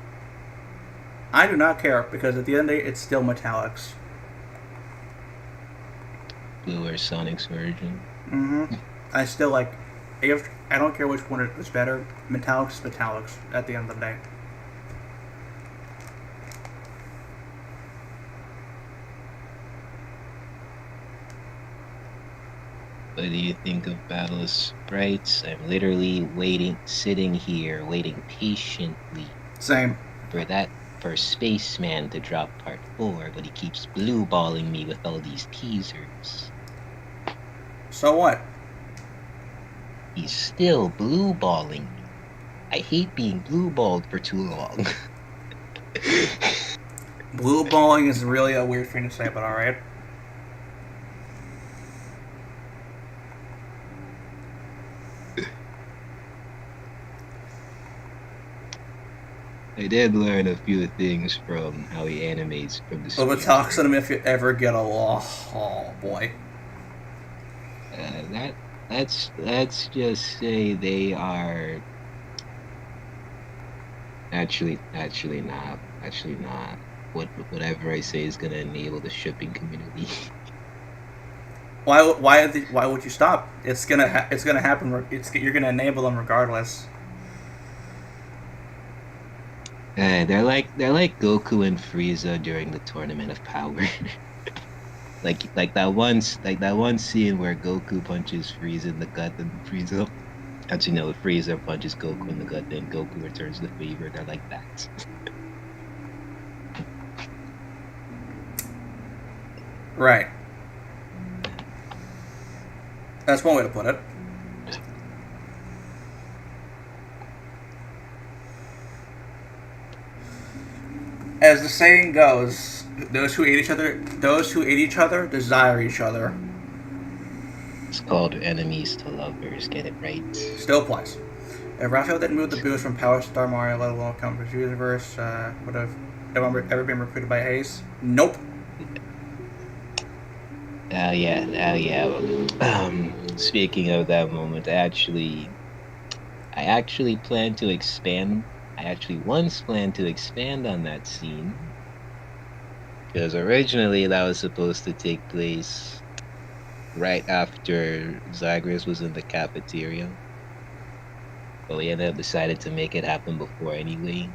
I do not care, because at the end of the day, it's still metallics. Blue or Sonic's version. Mm-hmm. I still like... I don't care which one is better. Metallics is metallics at the end of the day. What do you think of Battle of Sprites? I'm literally sitting here, waiting patiently Same. for Spaceman to drop part 4, but he keeps blue balling me with all these teasers. So what? He's still blue balling me. I hate being blue balled for too long. Blue balling is really a weird thing to say, but alright. I did learn a few things from how he animates from the Well, metallics in him if you ever get a law. Oh boy. Let's just say they are actually not. Whatever I say is gonna enable the shipping community. Why would you stop? It's gonna happen. You're gonna enable them regardless. They're like Goku and Frieza during the Tournament of Power. like that one scene where Goku punches Frieza in the gut and Frieza Frieza punches Goku in the gut, then Goku returns the favor. They're like that. Right. That's one way to put it. As the saying goes, those who hate each other desire each other. It's called enemies to lovers. Get it right. Still applies. If Raphael didn't move the boost from Power Star Mario, let alone Compass Universe, would have ever been recruited by Ace? Nope. Oh yeah. Speaking of that moment, I actually plan to expand. I actually once planned to expand on that scene, because originally that was supposed to take place right after Zagreus was in the cafeteria, but we ended up decided to make it happen before anyway.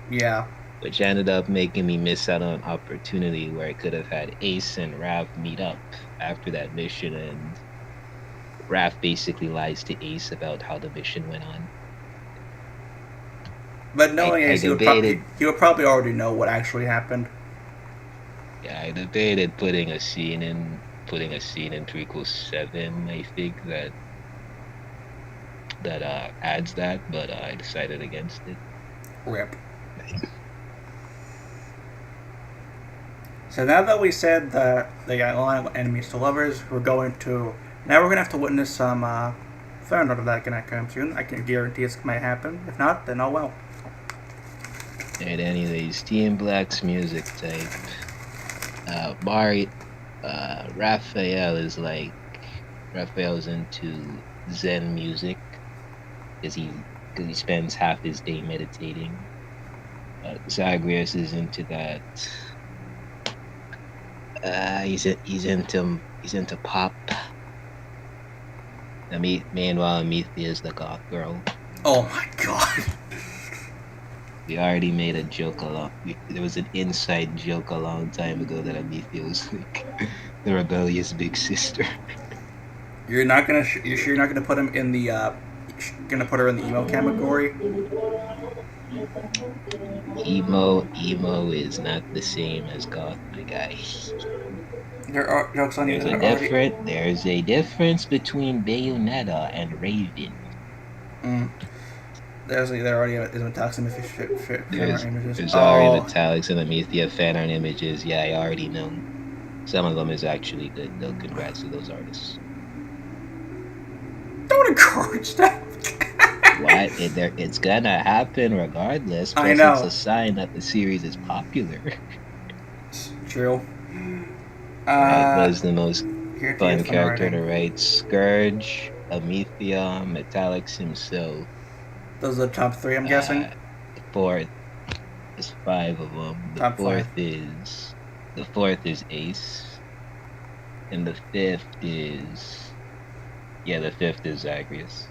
Yeah. Which ended up making me miss out on an opportunity where I could have had Ace and Raph meet up after that mission, and Raph basically lies to Ace about how the mission went on. But knowing Ace, he would probably already know what actually happened. Yeah, I debated putting a scene in prequel 7. I think that adds that, but I decided against it. Rip. So now that we said that they got a line of enemies to lovers, we're gonna have to witness some Fandom of that gonna come soon. I can guarantee it might happen. If not, then oh well. And anyways, Team Black's music type. Raphael's into Zen music because he spends half his day meditating. Zagreus is into that. He's into pop. Meanwhile, Amethea is the goth girl. Oh my god. We already made a joke there was an inside joke a long time ago that Amethea was like the rebellious big sister. You're sure you're not gonna put him in the gonna put her in the emo category? Emo is not the same as goth, my guy. There are jokes on you. There's a difference between Bayonetta and Raven. There already is metallics and images. There's already metallics and Amethea fan art images. Yeah, I already know. Some of them is actually good though. Congrats to those artists. Don't encourage that. What? It's gonna happen regardless. I Plus, it's know. a sign that the series is popular. True. Right? What is the most Here to fun fun character to writing. write? Scourge, Amitheon, Metallics himself. Those are the top 3, I'm guessing. The fourth is 5 of them. Top 5. The fourth is Ace, and the fifth is Zagreus.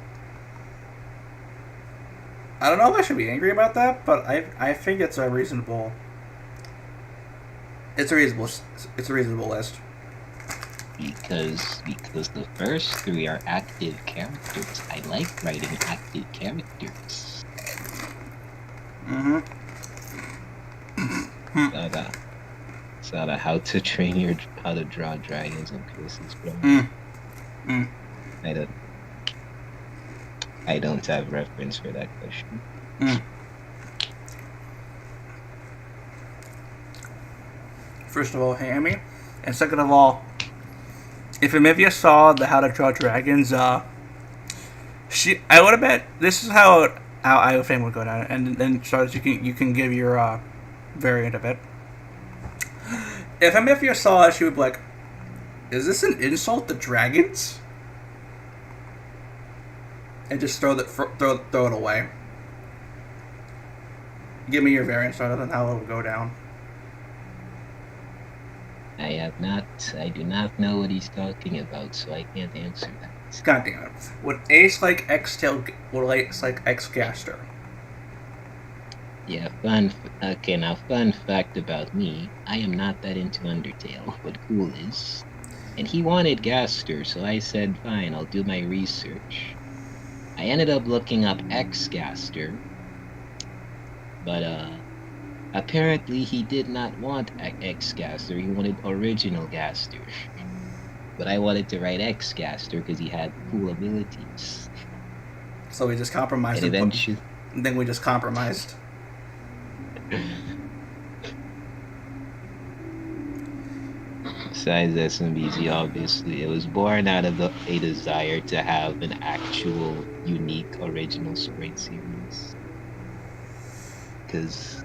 I don't know if I should be angry about that, but I think it's a reasonable. It's a reasonable list. Because the first 3 are active characters. I like writing active characters. Mm-hmm. So the how to draw dragons and Chris's bro. I don't have reference for that question. First of all, hey Amy, and second of all, if MvA saw the How to Draw Dragons, I would have bet this is how IO would go down, and then starts you can give your variant of it. If MvA saw it, she would be like, "Is this an insult to dragons?" And just throw it away. Give me your variant started on how it will go down. I do not know what he's talking about, so I can't answer that. God damn it. Would Ace like X-Tail, would Ace like X-Gaster? Yeah, fun fact about me, I am not that into Undertale, but cool is. And he wanted Gaster, so I said, fine, I'll do my research. I ended up looking up X-Gaster, but apparently he did not want X-Gaster, he wanted original Gaster. But I wanted to write X-Gaster because he had cool abilities. So we just compromised. And eventually... Then we just compromised. Besides SMBZ, obviously, it was born out of a desire to have an actual, unique, original sprite series. Because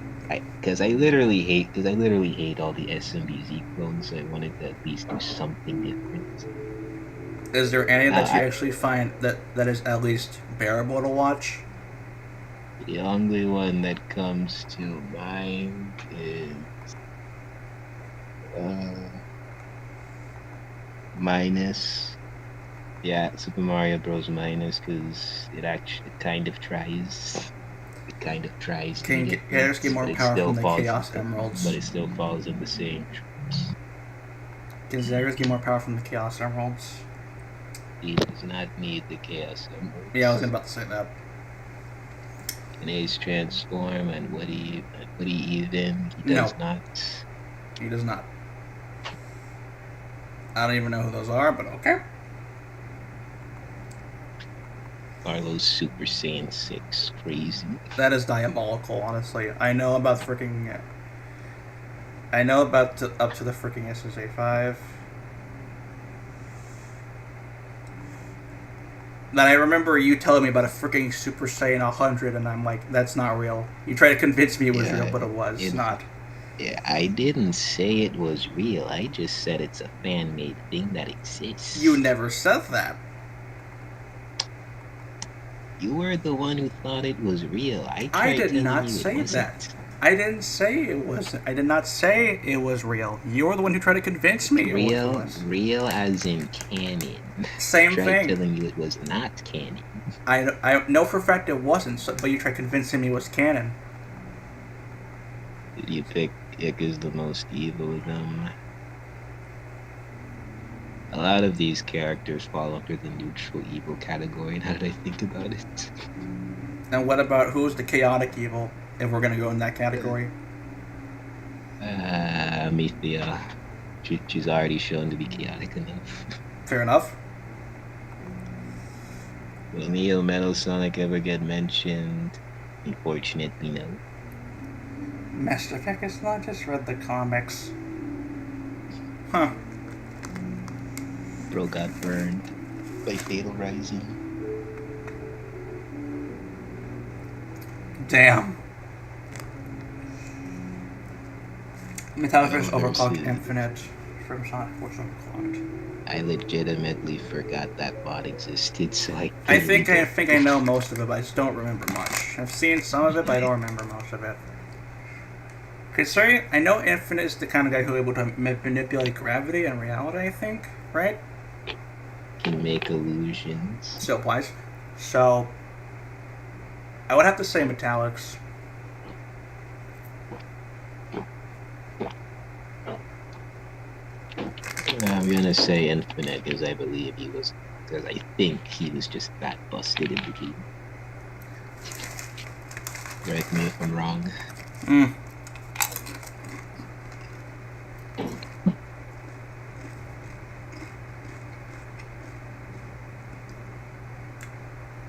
I literally hate all the SMBZ clones, so I wanted to at least do something different. Is there any that you actually find that is at least bearable to watch? The only one that comes to mind is Minus. Yeah, Super Mario Bros. Minus, because it kind of tries. It kind of tries to get more power from the Chaos Emeralds. But it still falls in the same tropes. Can Zagreus get more power from the Chaos Emeralds? He does not need the Chaos Emeralds. Yeah, I was about to say that. Can Ace transform, and would he even? He does not. He does not. I don't even know who those are, but okay. Are those Super Saiyan 6 crazy? That is diabolical, honestly. I know about up to the freaking SSA 5. Then I remember you telling me about a freaking Super Saiyan 100, and I'm like, that's not real. You tried to convince me it was real, but it was not. Yeah, I didn't say it was real. I just said it's a fan-made thing that exists. You never said that. You were the one who thought it was real. I did not say that. I didn't say it wasn't. I did not say it was real. You're the one who tried to convince me it was. Real as in canon. Same thing. I tried telling you it was not canon. I know for a fact it wasn't, but you tried convincing me it was canon. Did you pick Ick as the most evil of them? A lot of these characters fall under the neutral evil category, now that I think about it. And what about who's the chaotic evil, if we're going to go in that category? Methea. She's already shown to be chaotic enough. Fair enough. Will Neo Metal Sonic ever get mentioned? Unfortunately, no. Master Effect has not just read the comics. Huh. Bro got burned by Fatal Rising. Damn. Metallic vs. Oh, Overclocked mercy. Infinite from Sonic Force Overclocked. I legitimately forgot that bot existed, so I I really think I know most of it, but I just don't remember much. I've seen some of it, but I don't remember most of it. Considering, I know Infinite is the kind of guy who is able to manipulate gravity and reality, I think, right? can make illusions. Still applies. So, I would have to say Metallics. I'm gonna say Infinite because I think he was just that busted in the game. Correct me if I'm wrong. Mm.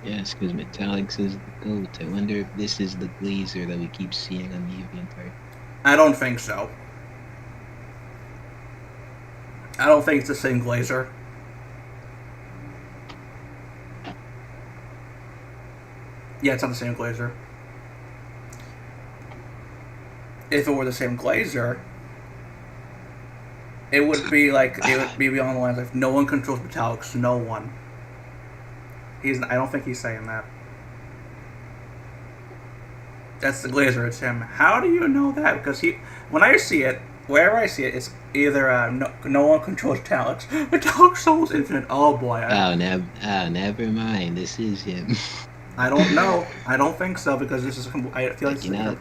Yes, because Metallics is the GOAT. I wonder if this is the Glazer that we keep seeing on the event art. I don't think so. I don't think it's the same Glazer. Yeah, it's not the same Glazer. If it were the same Glazer, it would be like it would be along the lines of no one controls Metallics, no one. I don't think he's saying that. That's the Glazer. It's him. How do you know that? Because when I see it, wherever I see it, it's either no one controls Metallics. Metallic Souls Infinite. Oh boy. Never mind. This is him. I don't know. I don't think so because this is. I feel like you know,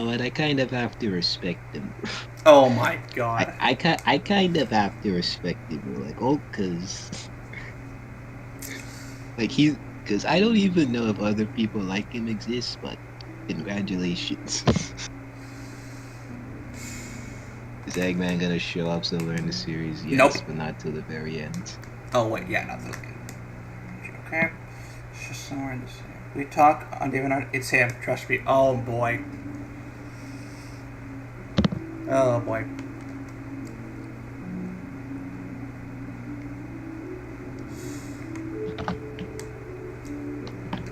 what? I kind of have to respect him. Oh my god. I kind of have to respect him. Like, because because I don't even know if other people like him exist, but congratulations. Is Eggman gonna show up somewhere in the series? Yes, Nope. but not till the very end. Oh wait, yeah, not the okay. It's just somewhere in the same. We talk on David. It's him. Trust me. Oh boy. Oh boy.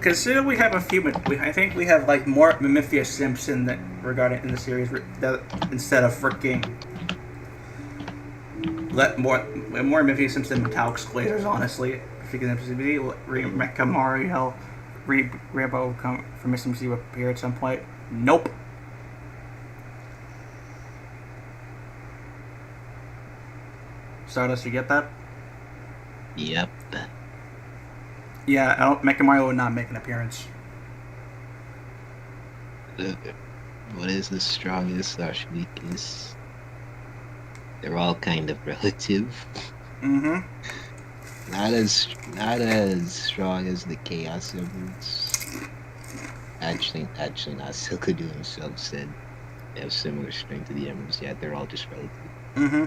Consider we have a few. I think we have like more MvA Simpson that regarding in the series instead of freaking more MvA Simpson Metallics Glazers. Honestly, freaking Mecha Mario, Rambo come from SMC will appear at some point. Nope. Stardust, you get that? Yep. Yeah, Mecha Mario would not make an appearance. What is the strongest / weakest? They're all kind of relative. Mm-hmm. Not as strong as the Chaos Emeralds. Actually, not. Silcodu himself said they have similar strength to the Emeralds. Yeah, they're all just relative. Mm-hmm.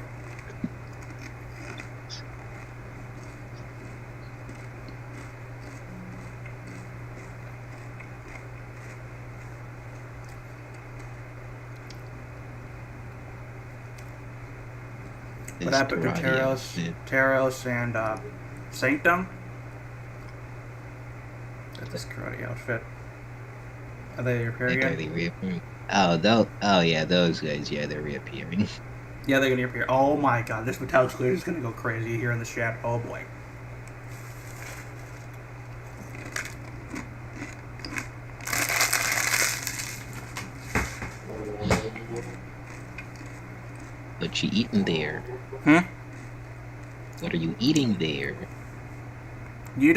What happened to Teros and Sanctum? That's this karate outfit. Are they reappearing again? Are they reappearing? Yeah, those guys. Yeah, they're reappearing. Yeah, they're gonna appear. Oh my god, this Metallic Glazer is gonna go crazy here in the chat. Oh boy. What you eating there? What are you eating there? I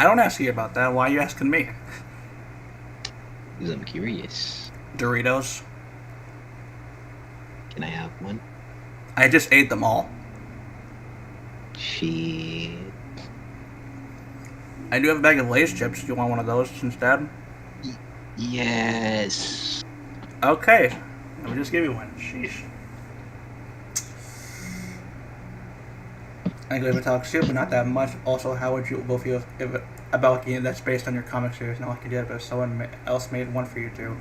don't ask you about that. Why are you asking me? Because I'm curious. Doritos. Can I have one? I just ate them all. Shit. I do have a bag of Lay's chips. Do you want one of those instead? Yes. Okay. Let me just give you one. Sheesh. I agree with Metallic too, but not that much. Also, how would you both feel about a game that's based on your comic series? Not like you did, but someone else made one for you too.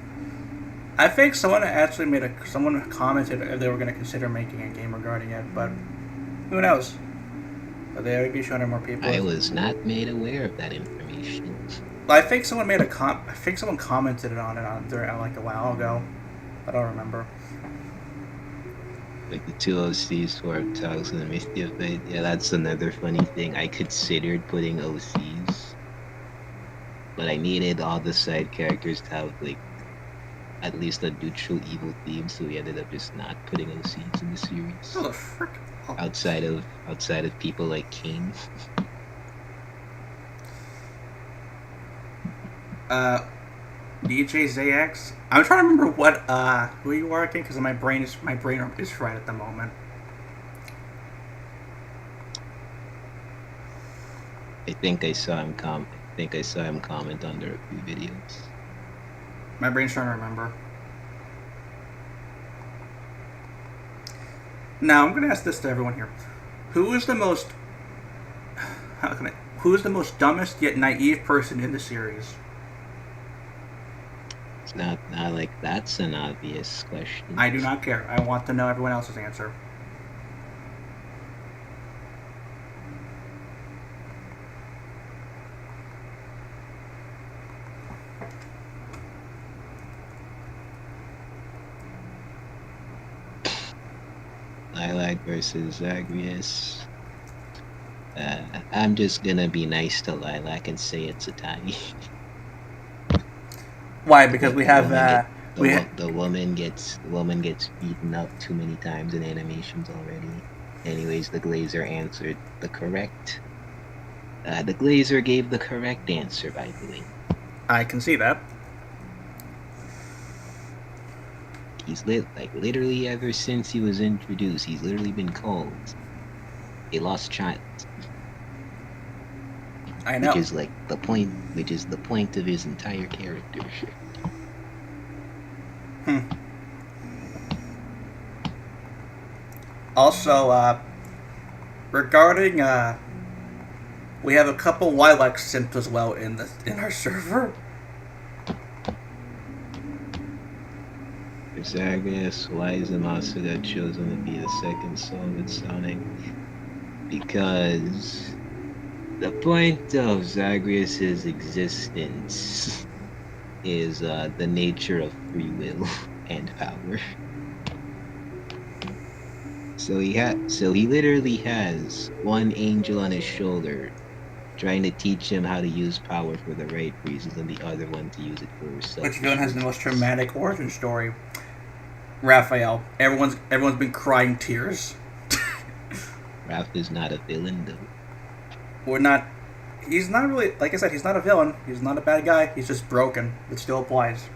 I think someone actually someone commented if they were going to consider making a game regarding it, but who knows? But they would be showing it more people. I was not made aware of that information. I think someone made I think someone commented on it on there like a while ago. I don't remember. Like the two OCs for Tags and Mischief Fate. Yeah, that's another funny thing. I considered putting OCs, but I needed all the side characters to have like at least a neutral evil theme, so we ended up just not putting OCs in the series. Oh, the frick! Oh. Outside of people like Kane. DJ ZX. I'm trying to remember what who you are again because my brain is fried at the moment. I think I saw him comment under a few videos. My brain's trying to remember. Now I'm going to ask this to everyone here: Who is the most dumbest yet naive person in the series? It's not like that's an obvious question. I do not care. I want to know everyone else's answer. Lilac versus Zagreus. I'm just gonna be nice to Lilac and say it's a tie. Why? Because we have the woman gets beaten up too many times in animations already. Anyways, the Glazer answered the correct. The Glazer gave the correct answer, by the way. I can see that. He's literally ever since he was introduced, he's literally been called a lost child. I know. Which is the point of his entire character. Also, regarding we have a couple Lilac simps as well in our server. For Zagreus, why is the Masuda chosen to be the second song with Sonic? Because the point of Zagreus' existence is the nature of free will and power. So he literally has one angel on his shoulder trying to teach him how to use power for the right reasons, and the other one to use it for himself. Which villain has the most dramatic origin story? Raphael. Everyone's been crying tears. Raph is not a villain, though. He's not really, like I said, he's not a villain. He's not a bad guy. He's just broken. It still applies.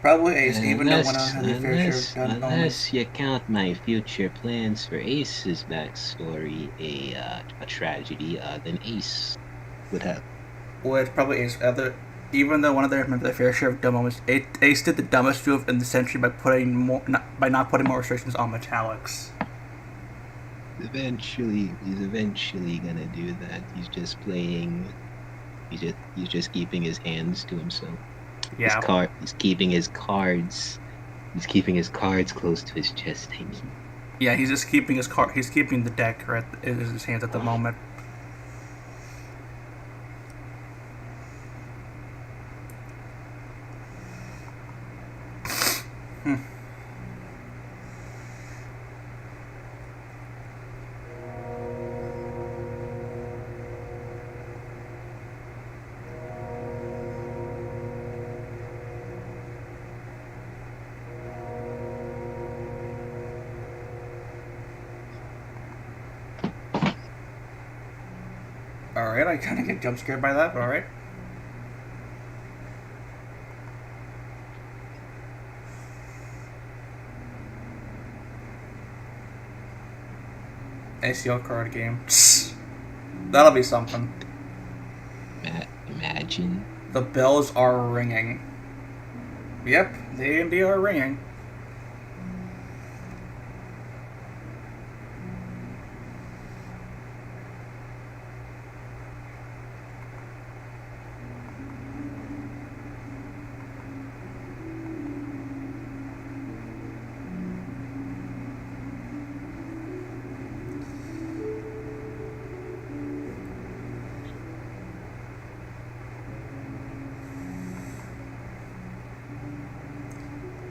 Probably Ace, even though when I had the fair share of unless you count my future plans for Ace's backstory a tragedy, then Ace would have. Well, it's probably Ace. Even though one of them had the fair share of dumb moments, Ace did the dumbest move in the century by not putting more restrictions on metallics. He's eventually gonna do that. He's just playing. He's just keeping his hands to himself. Yeah. He's keeping his cards. He's keeping his cards close to his chest. Yeah, he's just keeping his card. He's keeping the deck in his hands at the moment. Alright, I kind of get jump scared by that, but alright. ACO card game. That'll be something. Imagine. The bells are ringing. Yep, they indeed are ringing.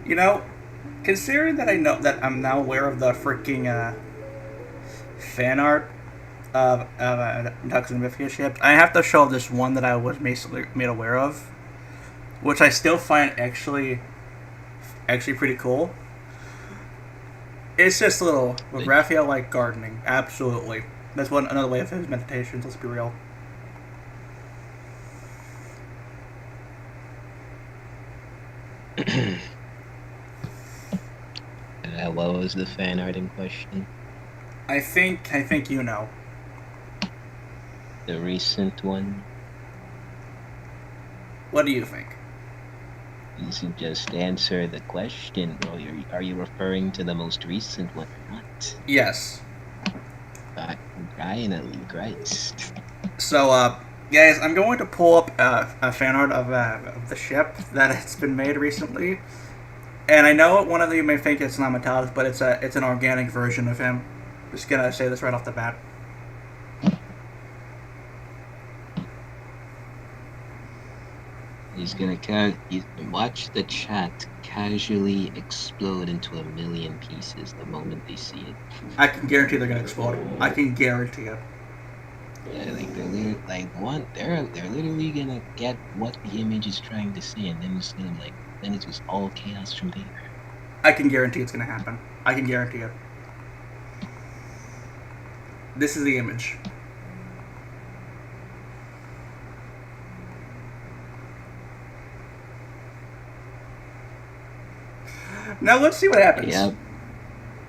You know, considering that I know that I'm now aware of the freaking fan art of ACO and MvA ships, I have to show this one that I was made aware of, which I still find actually pretty cool. It's just a little with Raphael like gardening. Absolutely, that's another way of his meditations. Let's be real. What was the fan art in question? I think you know. The recent one? What do you think? You should just answer the question, bro. Are you referring to the most recent one or not? Yes. Finally, Christ. So, guys, I'm going to pull up a fan art of the ship that has been made recently. And I know one of you may think it's not metallic, but it's an organic version of him. Just gonna say this right off the bat. He's gonna watch the chat casually explode into a million pieces the moment they see it. I can guarantee they're gonna explode. I can guarantee it. Yeah, like they're literally gonna get what the image is trying to say, and then it's gonna then it's just all chaos from there. I can guarantee it's gonna happen. I can guarantee it. This is the image. Now let's see what happens.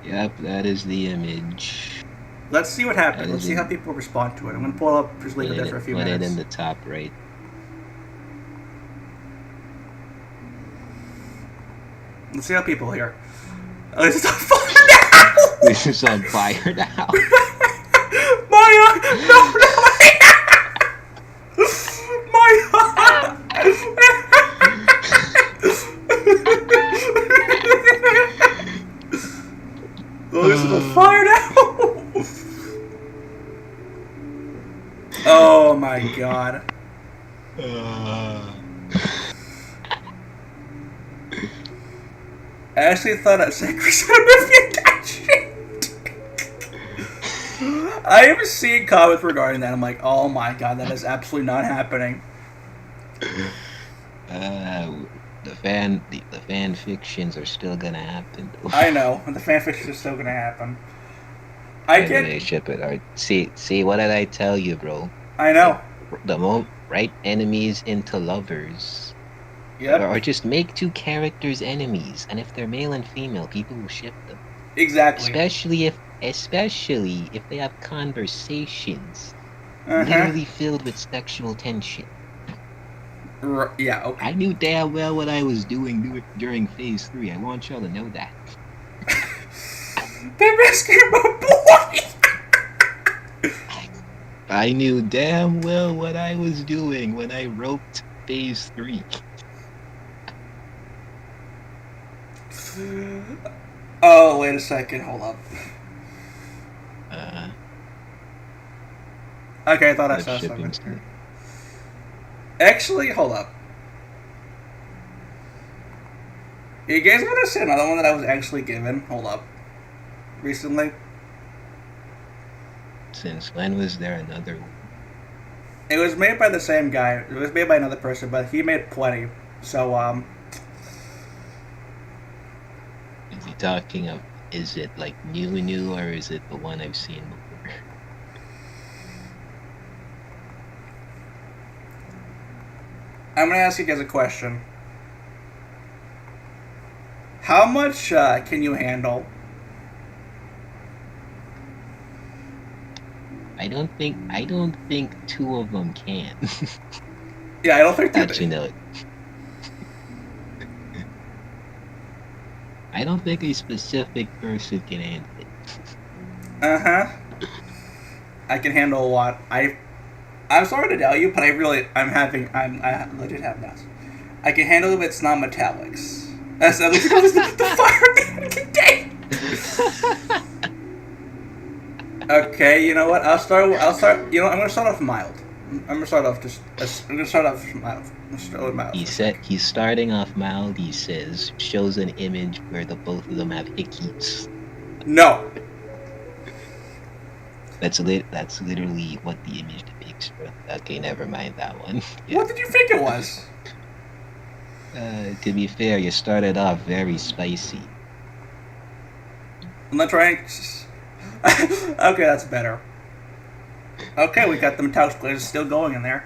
Yep, that is the image. Let's see what happens. Let's see how people respond to it. I'm gonna pull up, just leave it there for a few minutes. Put it in the top right. Let's see how people hear. Oh, this is on fire now! This is on fire now. Maya! No! Maya! Oh, this is on fire now! Oh my god. I actually thought that Zachary would be that shit. I am seeing comments regarding that. I'm like, oh my god, that is absolutely not happening. The fan fictions are still gonna happen. I know, the fan fictions are still gonna happen. Ship it. Or see, what did I tell you, bro? I know. Right enemies into lovers. Yep. Or just make two characters enemies, and if they're male and female, people will ship them. Exactly. Especially if they have conversations literally filled with sexual tension. Yeah, okay. I knew damn well what I was doing during Phase 3. I want y'all to know that. They're rescuing my boy! I knew damn well what I was doing when I wrote Phase 3. Oh, wait a second. Hold up. Okay, I thought I saw something. Actually, hold up. You guys want to see another one that I was actually given? Hold up. Recently. Since when was there another one? It was made by the same guy. It was made by another person, but he made plenty. So, Is he talking of, is it like new, or is it the one I've seen before? I'm going to ask you guys a question. How much can you handle? I don't think two of them can. Yeah, I don't think that. Actually, no. I don't think a specific person can handle it. I can handle a lot. I'm sorry to tell you, but I legit have that. I can handle it if it's not metallics. That's at least the fire today. Okay, you know what? I'll start. You know, I'm gonna start off mild. I'm gonna start off mild. He said he's starting off mild. He says shows an image where the both of them have hickeys. No. That's literally what the image depicts, bro. Okay, never mind that one. Yeah. What did you think it was? To be fair, you started off very spicy. I'm not trying. Okay, that's better. Okay, we got the metallic glazes still going in there.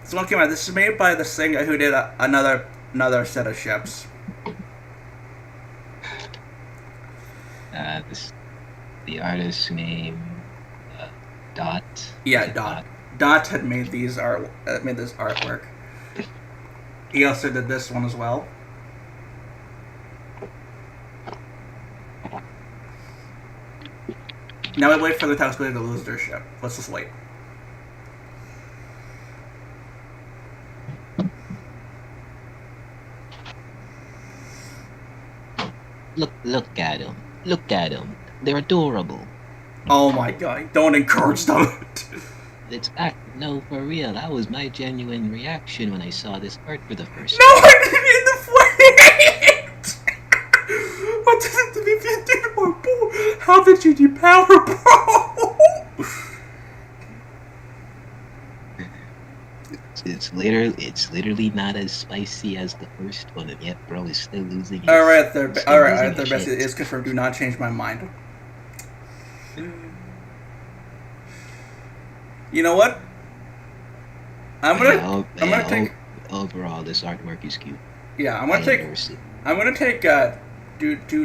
So what came out? This is made by the singer who did another set of ships. The artist's name, Dot. Yeah, Dot. Dot had made this artwork. He also did this one as well. Now we wait for the Taos Blade to lose their ship. Let's just wait. Look at him. Look at him. They're adorable. Oh my god, don't encourage them. No, for real. That was my genuine reaction when I saw this art for the first No, time. I didn't deflate! What does it mean if you did more boo? How did you depower, bro? It's literally not as spicy as the first one, and yet bro is still losing his, Alright, their losing best shit. is confirmed. Do not change my mind. You know what? I'm gonna take. Overall, this artwork is cute. Yeah, I'm gonna take.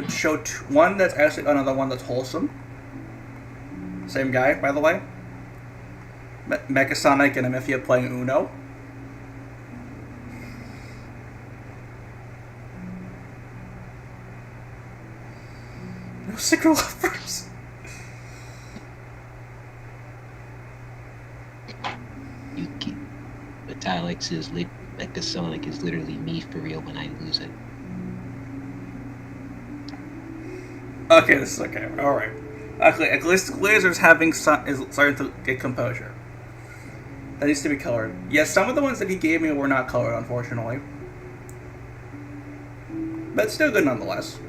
Show one that's actually another one that's wholesome. Same guy, by the way. Mechasonic and MvA playing Uno. No secret lovers. Metallics is Mechasonic is literally me for real when I lose it. Okay, this is okay. All right. Actually, at least Glazer's is starting to get composure. That needs to be colored. Yes, some of the ones that he gave me were not colored, unfortunately, but still good nonetheless.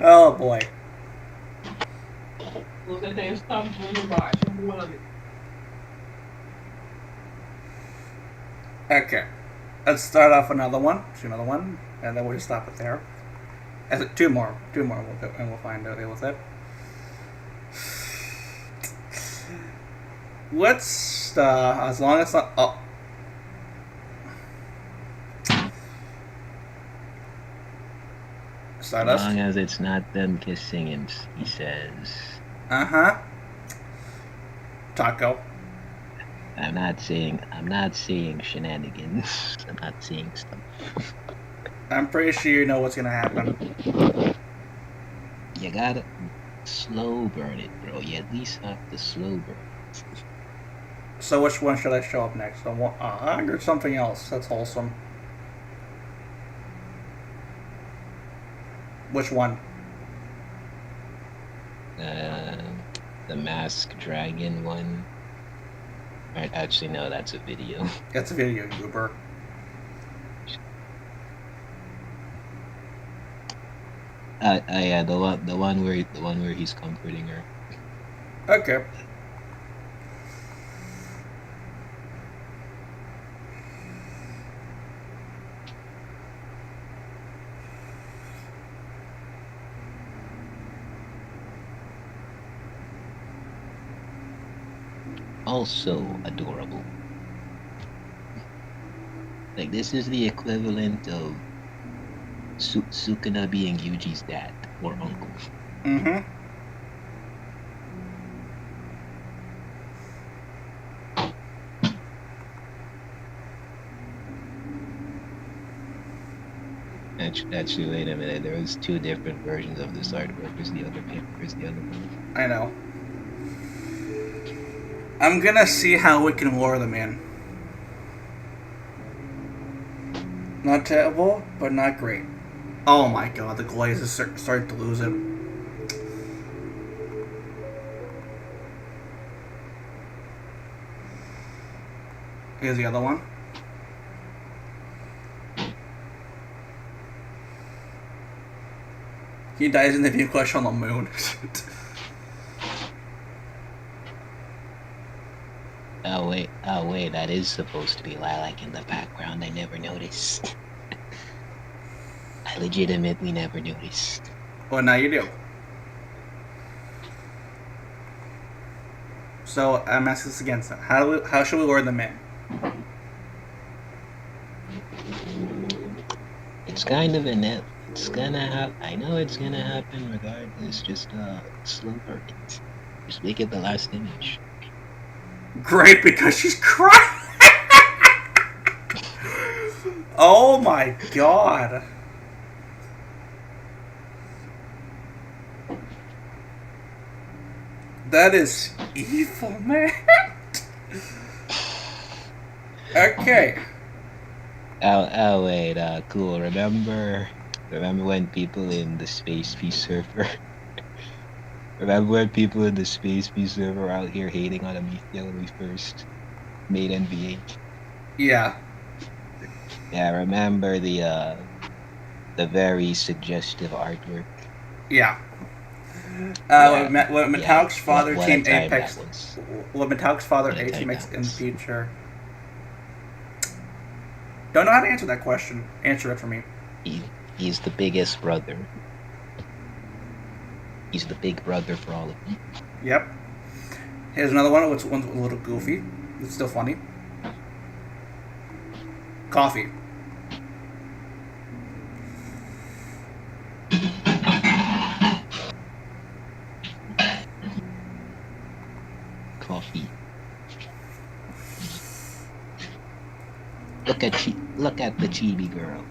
Oh boy. Okay. Let's start off another one. And then we'll just stop it there. Two more. We'll go, and we'll find out deal with it. Let's as long as not. Oh. As long as it's not them kissing him, he says. Taco. I'm not saying shenanigans. I'm not saying stuff. I'm pretty sure you know what's gonna happen. You gotta slow burn it, bro. You at least have to slow burn it. So which one should I show up next? Or something else that's wholesome. Which one? The mask dragon one. Right, actually, no, that's a video. That's a video, goober. Yeah, the one where he's comforting her. Okay. Also adorable. Like, this is the equivalent of Sukuna being Yuji's dad or uncle. Mm-hmm. Actually, wait a minute. There was two different versions of this artwork. Where's the other one? I know. I'm gonna see how we can lure them in. Not terrible, but not great. Oh my god, the glaze is starting to lose it. Here's the other one. He dies in the view clash on the moon. Oh wait, that is supposed to be lilac in the background. I never noticed. I legitimately never noticed. Well, now you do. So I'm asking this again. So how should we lure them in? It's kind of it's gonna happen. I know it's gonna happen regardless. Just slow burn it. Just make it the last image. Great, because she's crying. Oh my god. That is evil, man. Okay. Oh wait, cool. Remember when people in the Space Bee server remember when people in the Space Bee server were out here hating on Amicia when we first made MvA? Yeah. Yeah, remember the very suggestive artwork. Yeah. Yeah. What Metallic's father What a Team time Apex. that was. What Metallic's father What a A time Team makes that in the was. future. Don't know how to answer that question. Answer it for me. He's the biggest brother. He's the big brother for all of you. Yep. Here's another one. One's a little goofy. It's still funny. Coffee. Coffee. Look at the chibi girl.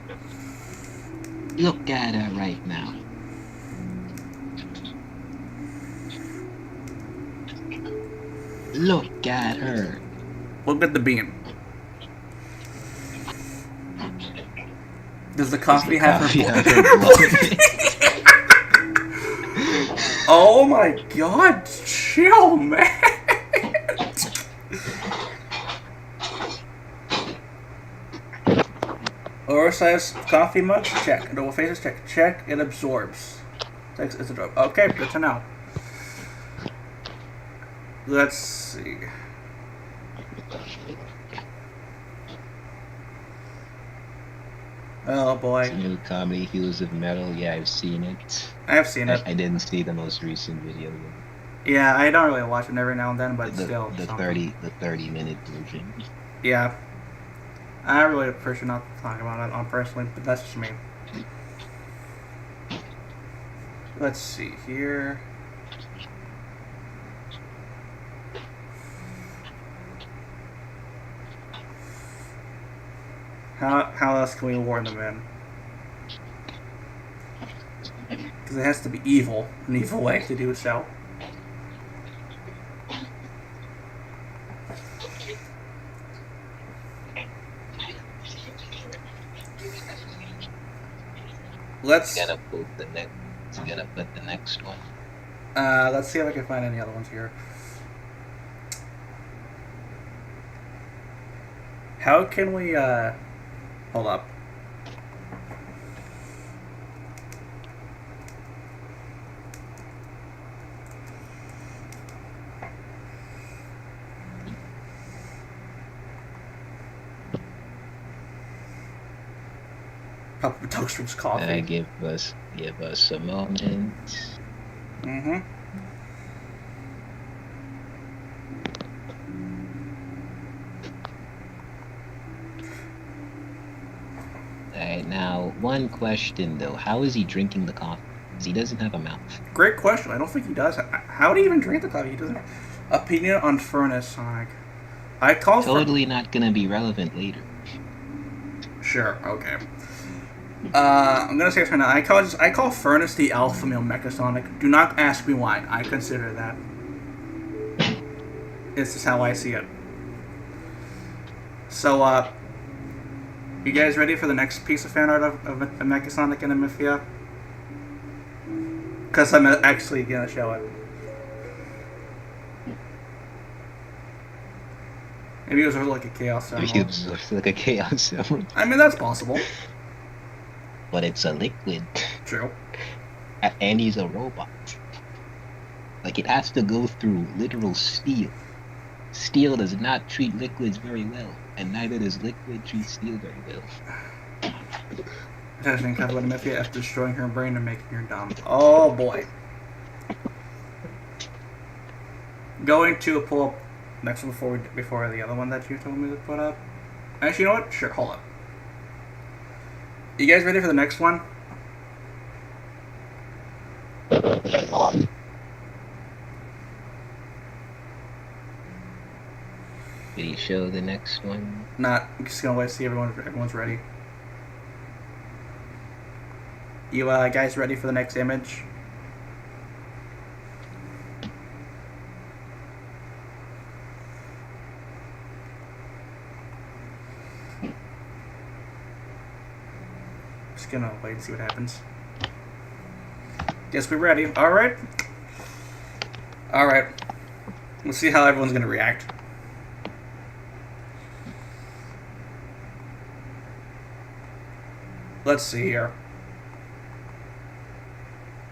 Look at her right now. Look at her. Look at the bean. Does the coffee have her blood? Oh my god, chill, man. Oversized coffee mugs? Check. Double faces? Check. Check. It absorbs. It's a drug. Okay, good to know. Let's see. Oh boy. New comedy, Heroes of Metal. Yeah, I've seen it. I've seen it. I didn't see the most recent video. Yeah, I don't really watch it every now and then, but still. The 30-minute version. Yeah. I really prefer not to talk about it on personally, but that's just me. Let's see here. How else can we warn them in? Because it has to be evil, an evil way to do so. Let's. You gotta put the next one. Let's see if I can find any other ones here. How can we? Hold up. Probably Toaster's coffee. Give us a moment. Mm-hmm. Alright, now one question though: how is he drinking the coffee? Because he doesn't have a mouth. Great question. I don't think he does. How would he even drink the coffee? He doesn't. Opinion on furnace, Sonic. I call Totally not gonna be relevant later. Sure. Okay. I'm gonna say this right now. I call Furnace the alpha male Mechasonic. Do not ask me why. I consider that. This is how I see it. So, You guys ready for the next piece of fan art of Mechasonic and MvA? Because I'm actually gonna show it. Maybe it was like a Chaos Emerald. It looks like a Chaos Emerald. I mean, that's possible. But it's a liquid. True. And he's a robot. Like, it has to go through literal steel. Steel does not treat liquids very well, and neither does liquid treat steel very well. Attaching kind of MvA after destroying her brain and making her dumb. Oh boy. Going to pull up next one before the other one that you told me to put up. Actually, you know what? Sure, hold up. You guys ready for the next one? Did he show the next one? Not. I'm just gonna wait to see everyone's ready. You guys ready for the next image? Just gonna wait and see what happens. Guess we're ready. Alright. Alright. Let's see how everyone's gonna react. Let's see here.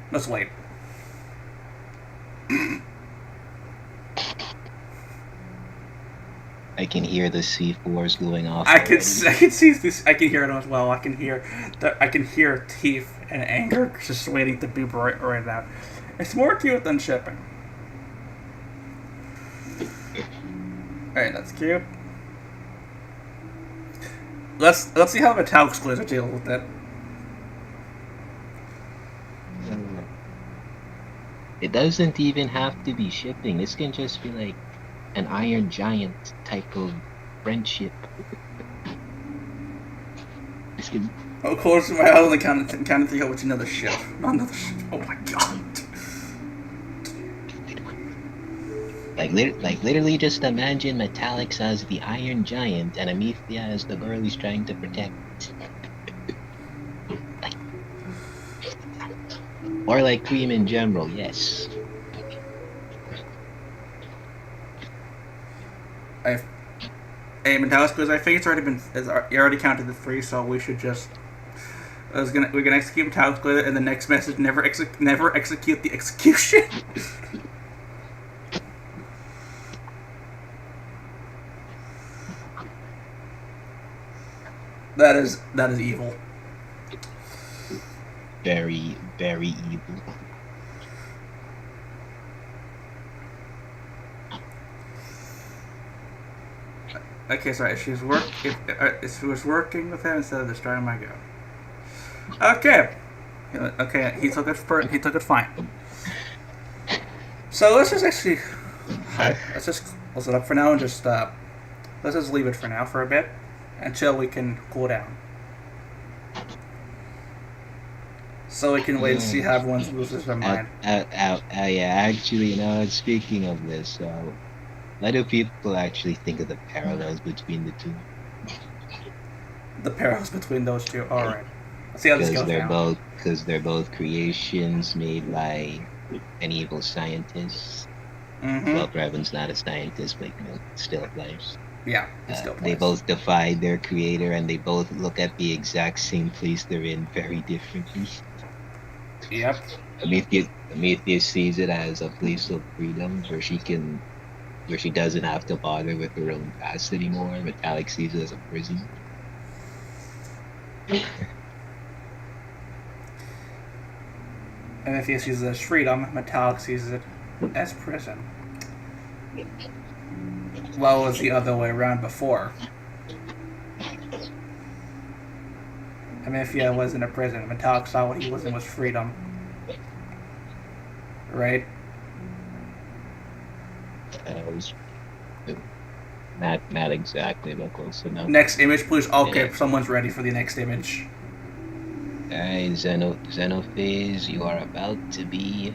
Let's wait. I can hear the C4s going off. I can see this. I can hear it as well. I can hear teeth and anger just waiting to be right now. It's more cute than shipping. Alright, that's cute. Let's see how Metallic Squares deal with it. It doesn't even have to be shipping. This can just be like an Iron Giant type of friendship. This can... Of course, my head on the count of three. What's another ship? Another ship. Oh my god. Like literally just imagine Metallics as the Iron Giant and Amethea as the girl he's trying to protect. Or like Cream in general, yes. Hey, Metallic Squares, I think you already counted the 3, so we should just... we're gonna execute Metallic Squares, and the next message, never execute the execution. That is evil. Very, very evil. Okay, sorry. She was working with him instead of destroying my girl. Okay. Okay, he took it fine. So let's just actually... let's just close it up for now and just... let's just leave it for now for a bit. Until we can cool down. So we can wait and see how everyone loses their mind. Yeah, actually, speaking of this, why do people actually think of the parallels between the two? The parallels between those two? Alright. Let's see how this goes down. Because they're both creations made by an evil scientist. Mm-hmm. Well, Revan's not a scientist, but still applies. Yeah, it still applies. They both defied their creator, and they both look at the exact same place they're in very differently. Yep. Amethea sees it as a place of freedom where she doesn't have to bother with her own past anymore. Metallic sees it as a prison. Amethea sees it as freedom. Metallic sees it as prison. Well, it was the other way around before. Amethea was in a prison. Metallic saw what he was in was freedom. Right? Not exactly, but close enough. Next image, please. Okay, yeah. Someone's ready for the next image. Alright, Xenophase, you are about to be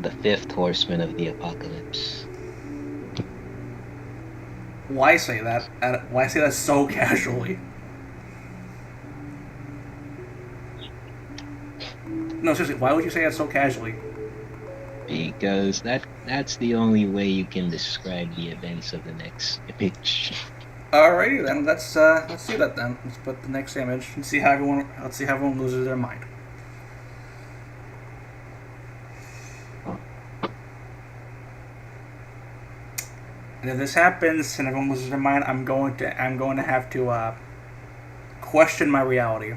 the 5th horseman of the apocalypse. Why say that? Why say that so casually? No, seriously, why would you say that so casually? Because that's the only way you can describe the events of the next image. Alrighty then, let's do that then. Let's put the next image and see how everyone loses their mind. And if this happens and everyone loses their mind, I'm going to have to question my reality.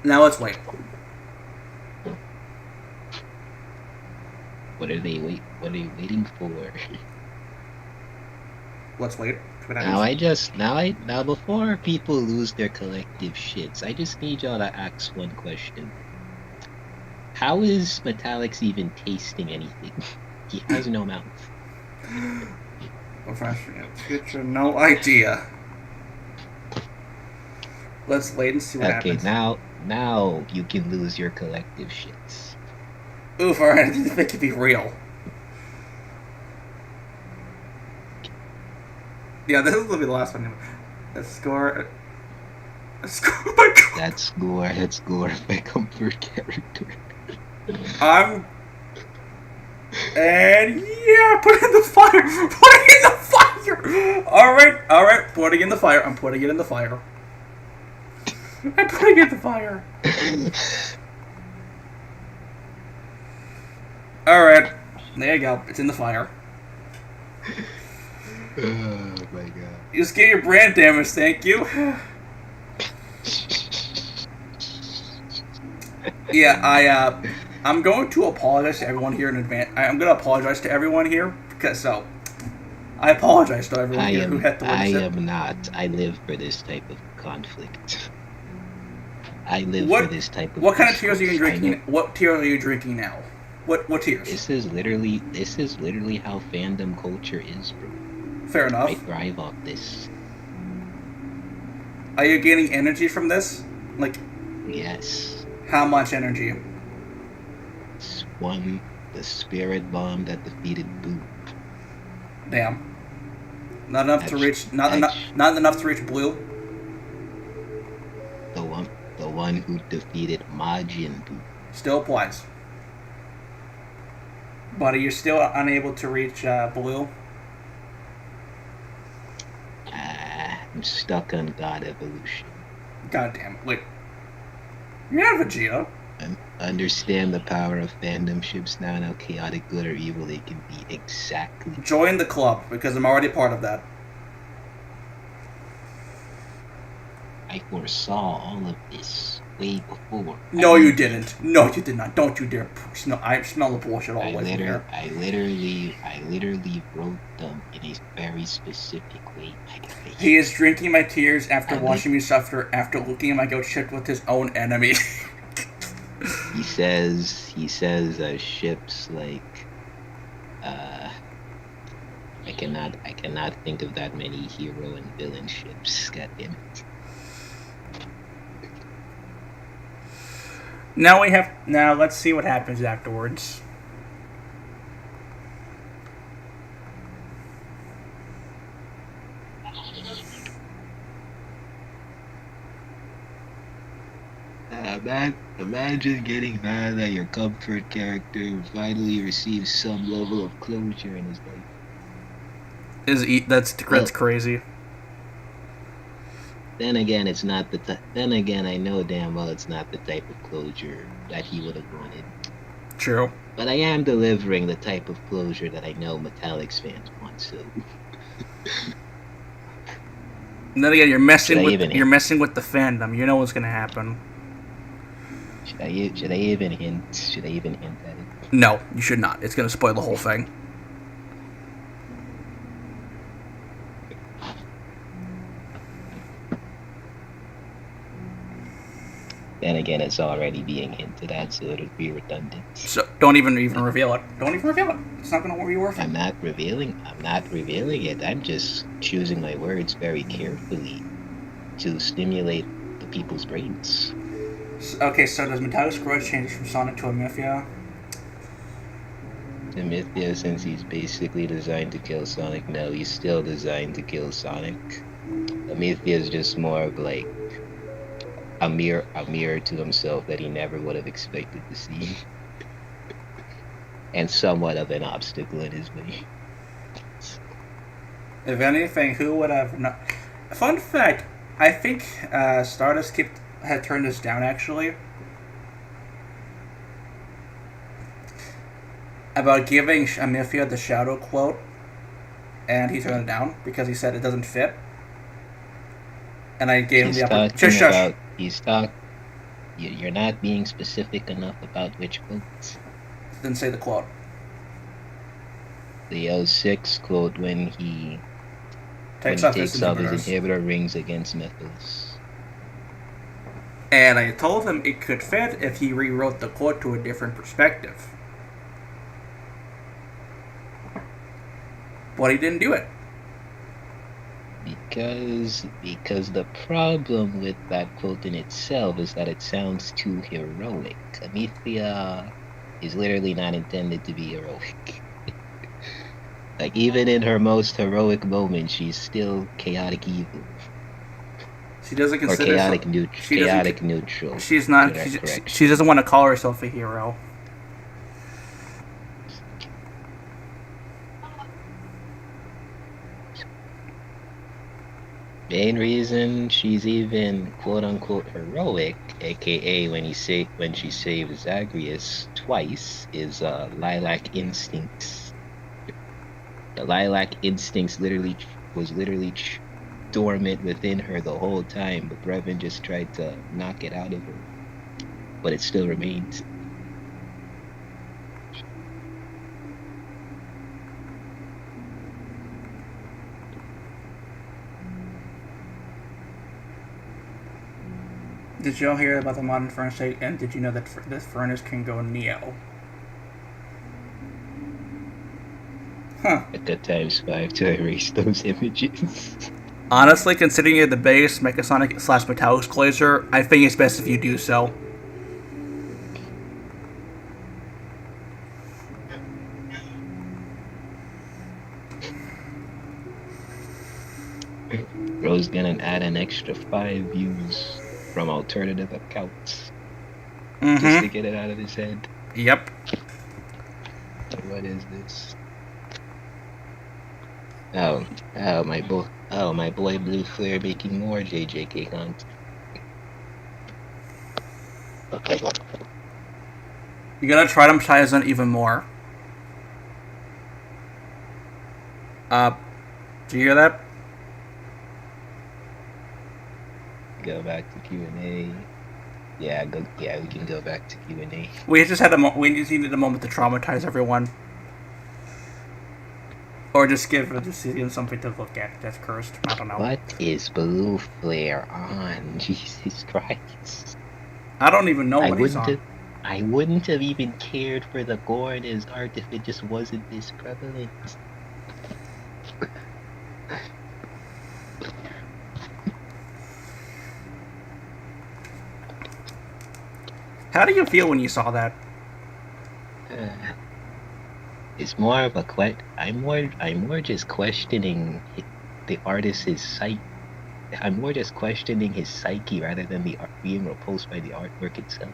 Now let's wait. What are they waiting for? Let's wait. Now before people lose their collective shits, I just need y'all to ask one question. How is Metallics even tasting anything? He has no mouth. Future, no idea. Let's wait and see what happens. Okay, now you can lose your collective shits. Oof, alright, I didn't think it'd be real. Yeah, this is gonna be the last one. Let's score. My God. That's gore my comfort character. And yeah, put it in the fire! Put it in the fire! Alright, putting it in the fire. I'm putting it in the fire. I'm putting it in the fire. Alright, there you go. It's in the fire. Oh my god. You just get your brand damage, thank you. Yeah, I'm going to apologize to everyone here in advance. I'm going to apologize to everyone here because I apologize to everyone here who had to witness it. I am not. I live for this type of conflict. I live for this type of. What kind of tears are you drinking? What tears are you drinking now? What tears? This is literally how fandom culture is, bro. Fair enough. I thrive off this. Are you getting energy from this? Like. Yes. How much energy? The spirit bomb that defeated Boo. Damn. Not enough to reach. Not enough to reach Blue. The one who defeated Majin Buu. Still applies. But are you still unable to reach Blue? I'm stuck on God Evolution. God damn it. Wait. You have Vegeta. Understand the power of fandom ships now and how chaotic, good, or evil they can be. Exactly. Join the club, because I'm already part of that. I foresaw all of this way before. No, you didn't. No, you did not. Don't you dare. I smell the bullshit all the way from here. I literally wrote them in a very specific way. He is drinking my tears after watching me suffer, after looking at my goat shit with his own enemy. He says ships like I cannot think of that many hero and villain ships. God damn it. Now let's see what happens afterwards. Imagine getting mad that your comfort character finally receives some level of closure in his life. That's crazy. Then again, it's not Then again, I know damn well it's not the type of closure that he would have wanted. True. But I am delivering the type of closure that I know Metallics fans want. So. And then again, you're messing with the fandom. You know what's gonna happen. Should I even hint at it? No, you should not. It's gonna spoil the whole thing. Then again, it's already being hinted at, so it'll be redundant. So don't even reveal it. Don't even reveal it. It's not gonna be worth it. I'm not revealing it. I'm just choosing my words very carefully to stimulate the people's brains. Okay, so does Metallics Grudge change from Sonic to a MvA? To MvA, since he's basically designed to kill Sonic, no, he's still designed to kill Sonic. Amethea is just more of like a mirror to himself that he never would have expected to see, and somewhat of an obstacle in his way. If anything, who would have not? Fun fact: I think Stardust had turned this down actually about giving Amethea the shadow quote, and he turned it down because he said it doesn't fit. And I gave him the opportunity. You're not being specific enough about which quotes. Didn't say the quote. The 06 quote when he takes off his his inhibitor rings against Mythos. And I told him it could fit if he rewrote the quote to a different perspective. But he didn't do it. Because the problem with that quote in itself is that it sounds too heroic. Amethea is literally not intended to be heroic. Like, even in her most heroic moment, she's still chaotic evil. She doesn't consider chaotic neutral. She's not. She doesn't want to call herself a hero. Main reason she's even quote unquote heroic, aka when she saved Zagreus twice, is lilac instincts. The lilac instincts was literally dormant within her the whole time, but Brevin just tried to knock it out of her. But it still remains. Did y'all hear about the modern furnace? And did you know that this furnace can go Neo? Huh. At that times 5 to erase those images. Honestly, considering you're the biggest Mechasonic / Metallic laser, I think it's best if you do so. Bro's gonna add an extra 5 views from alternative accounts. Just to get it out of his head. Yep. What is this? Oh, my boy Blue Flare making more JJK content. Okay. You gotta traumatize it even more. Do you hear that? Go back to Q&A. Yeah, we can go back to Q&A. We just needed a moment to traumatize everyone. Or just give them something to look at that's cursed. I don't know. What is Blue Flare on? Jesus Christ. I don't even know what he's on. I wouldn't have even cared for the gore in his art if it just wasn't this prevalent. How do you feel when you saw that? It's more of a I'm more just questioning the artist's psyche. I'm more just questioning his psyche rather than the art being repulsed by the artwork itself.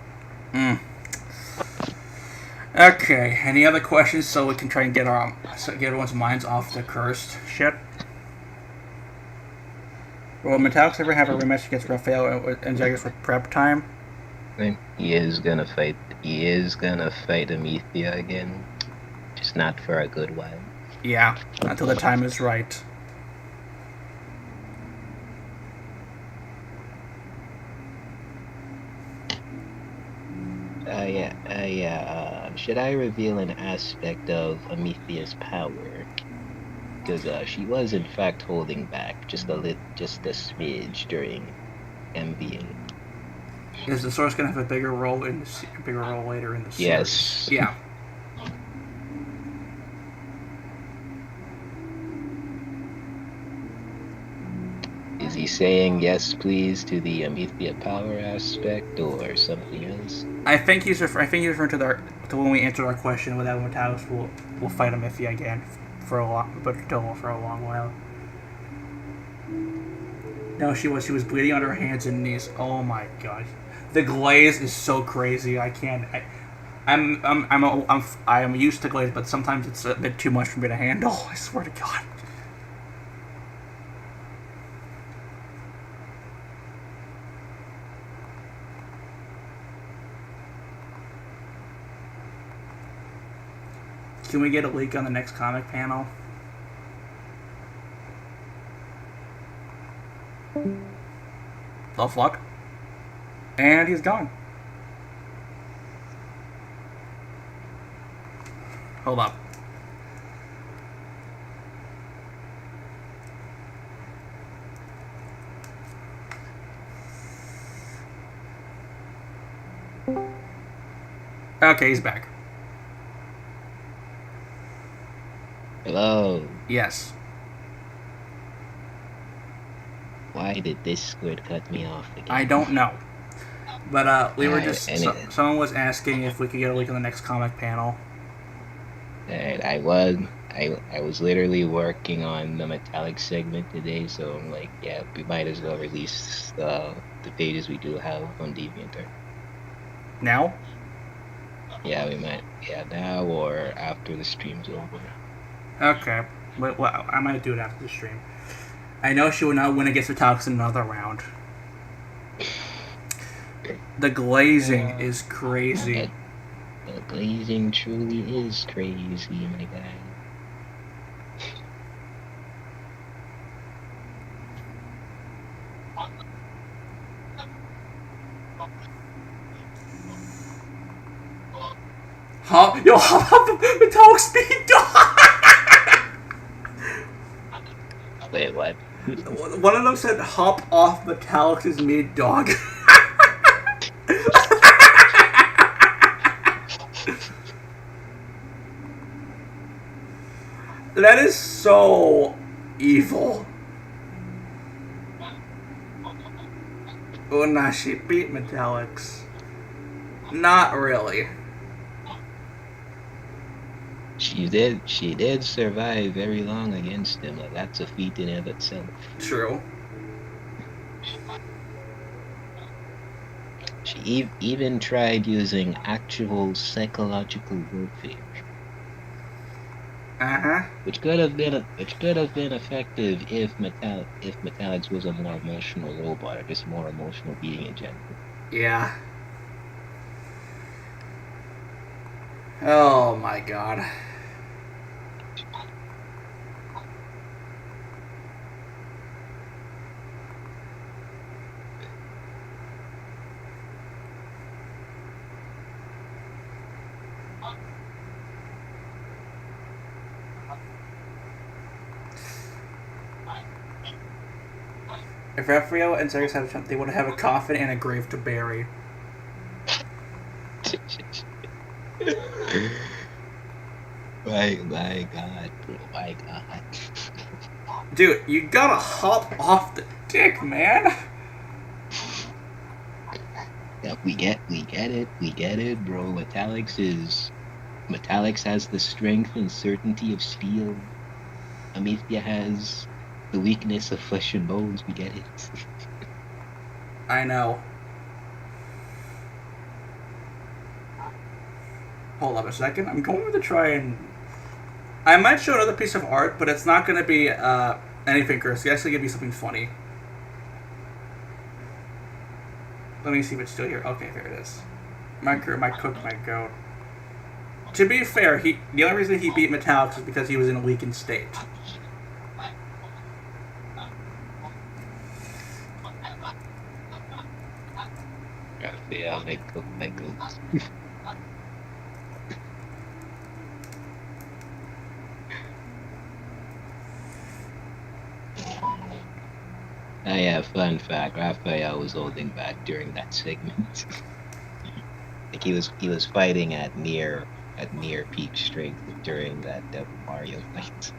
Okay. Any other questions so we can try and get everyone's minds off the cursed shit? Will Metallics ever have a rematch against Raphael and Zagreus for prep time? He is gonna fight Amethea again. Just not for a good while. Yeah, until the time is right. Should I reveal an aspect of Amethea's power? Because she was in fact holding back just a smidge during MvA. Is the source going to have a bigger role later in the series? Yes. Yeah. Is he saying yes, please, to the Amethea power aspect or something else? I think he's referring to when we answered our question without Metallics. We'll fight Amethea again for a long while. No, she was. She was bleeding on her hands and knees. Oh my god, the glaze is so crazy. I can't. I'm used to glaze, but sometimes it's a bit too much for me to handle. I swear to God. Can we get a leak on the next comic panel? The fuck? And he's gone. Hold up. Okay, he's back. Hello. Yes. Why did Discord cut me off again? I don't know. But we were just Anyway. someone was asking if we could get a leak on the next comic panel. Alright, I was literally working on the metallic segment today, so I'm like, yeah, we might as well release the pages we do have on DeviantArt. Now? Yeah, we might. Yeah, now or after the stream's over. Okay. Well, I might do it after the stream. I know she will not win against Metallics in another round. The glazing is crazy. The glazing truly is crazy, my guy. Huh? Yo, Metallic speed dog! Wait, what? One of them said hop off Metallic's meat dog. That is so evil. Oh, nah, she beat Metallics. Not really. She did survive very long against him. Like, that's a feat in and of itself. True. She even tried using actual psychological warfare, which could have been effective if Metallics was a more emotional robot or just more emotional being in general. Yeah. Oh my god. If Raphael and Zarius had a chance, they would have a coffin and a grave to bury. My God, bro, my God. Dude, you gotta hop off the dick, man. Yeah, we get it, bro. Metallics has the strength and certainty of steel. Amicia has the weakness of flesh and bones. We get it. I know. Hold up a second. I'm going to try and... I might show another piece of art, but it's not going to be anything gross. It's actually going to be something funny. Let me see if it's still here. Okay, there it is. My cook, my goat. To be fair, the only reason he beat Metallics is because he was in a weakened state. Yeah, my cook, my goat. Yeah, fun fact, Raphael was holding back during that segment. Like he was fighting at near peak strength during that Devil Mario fight.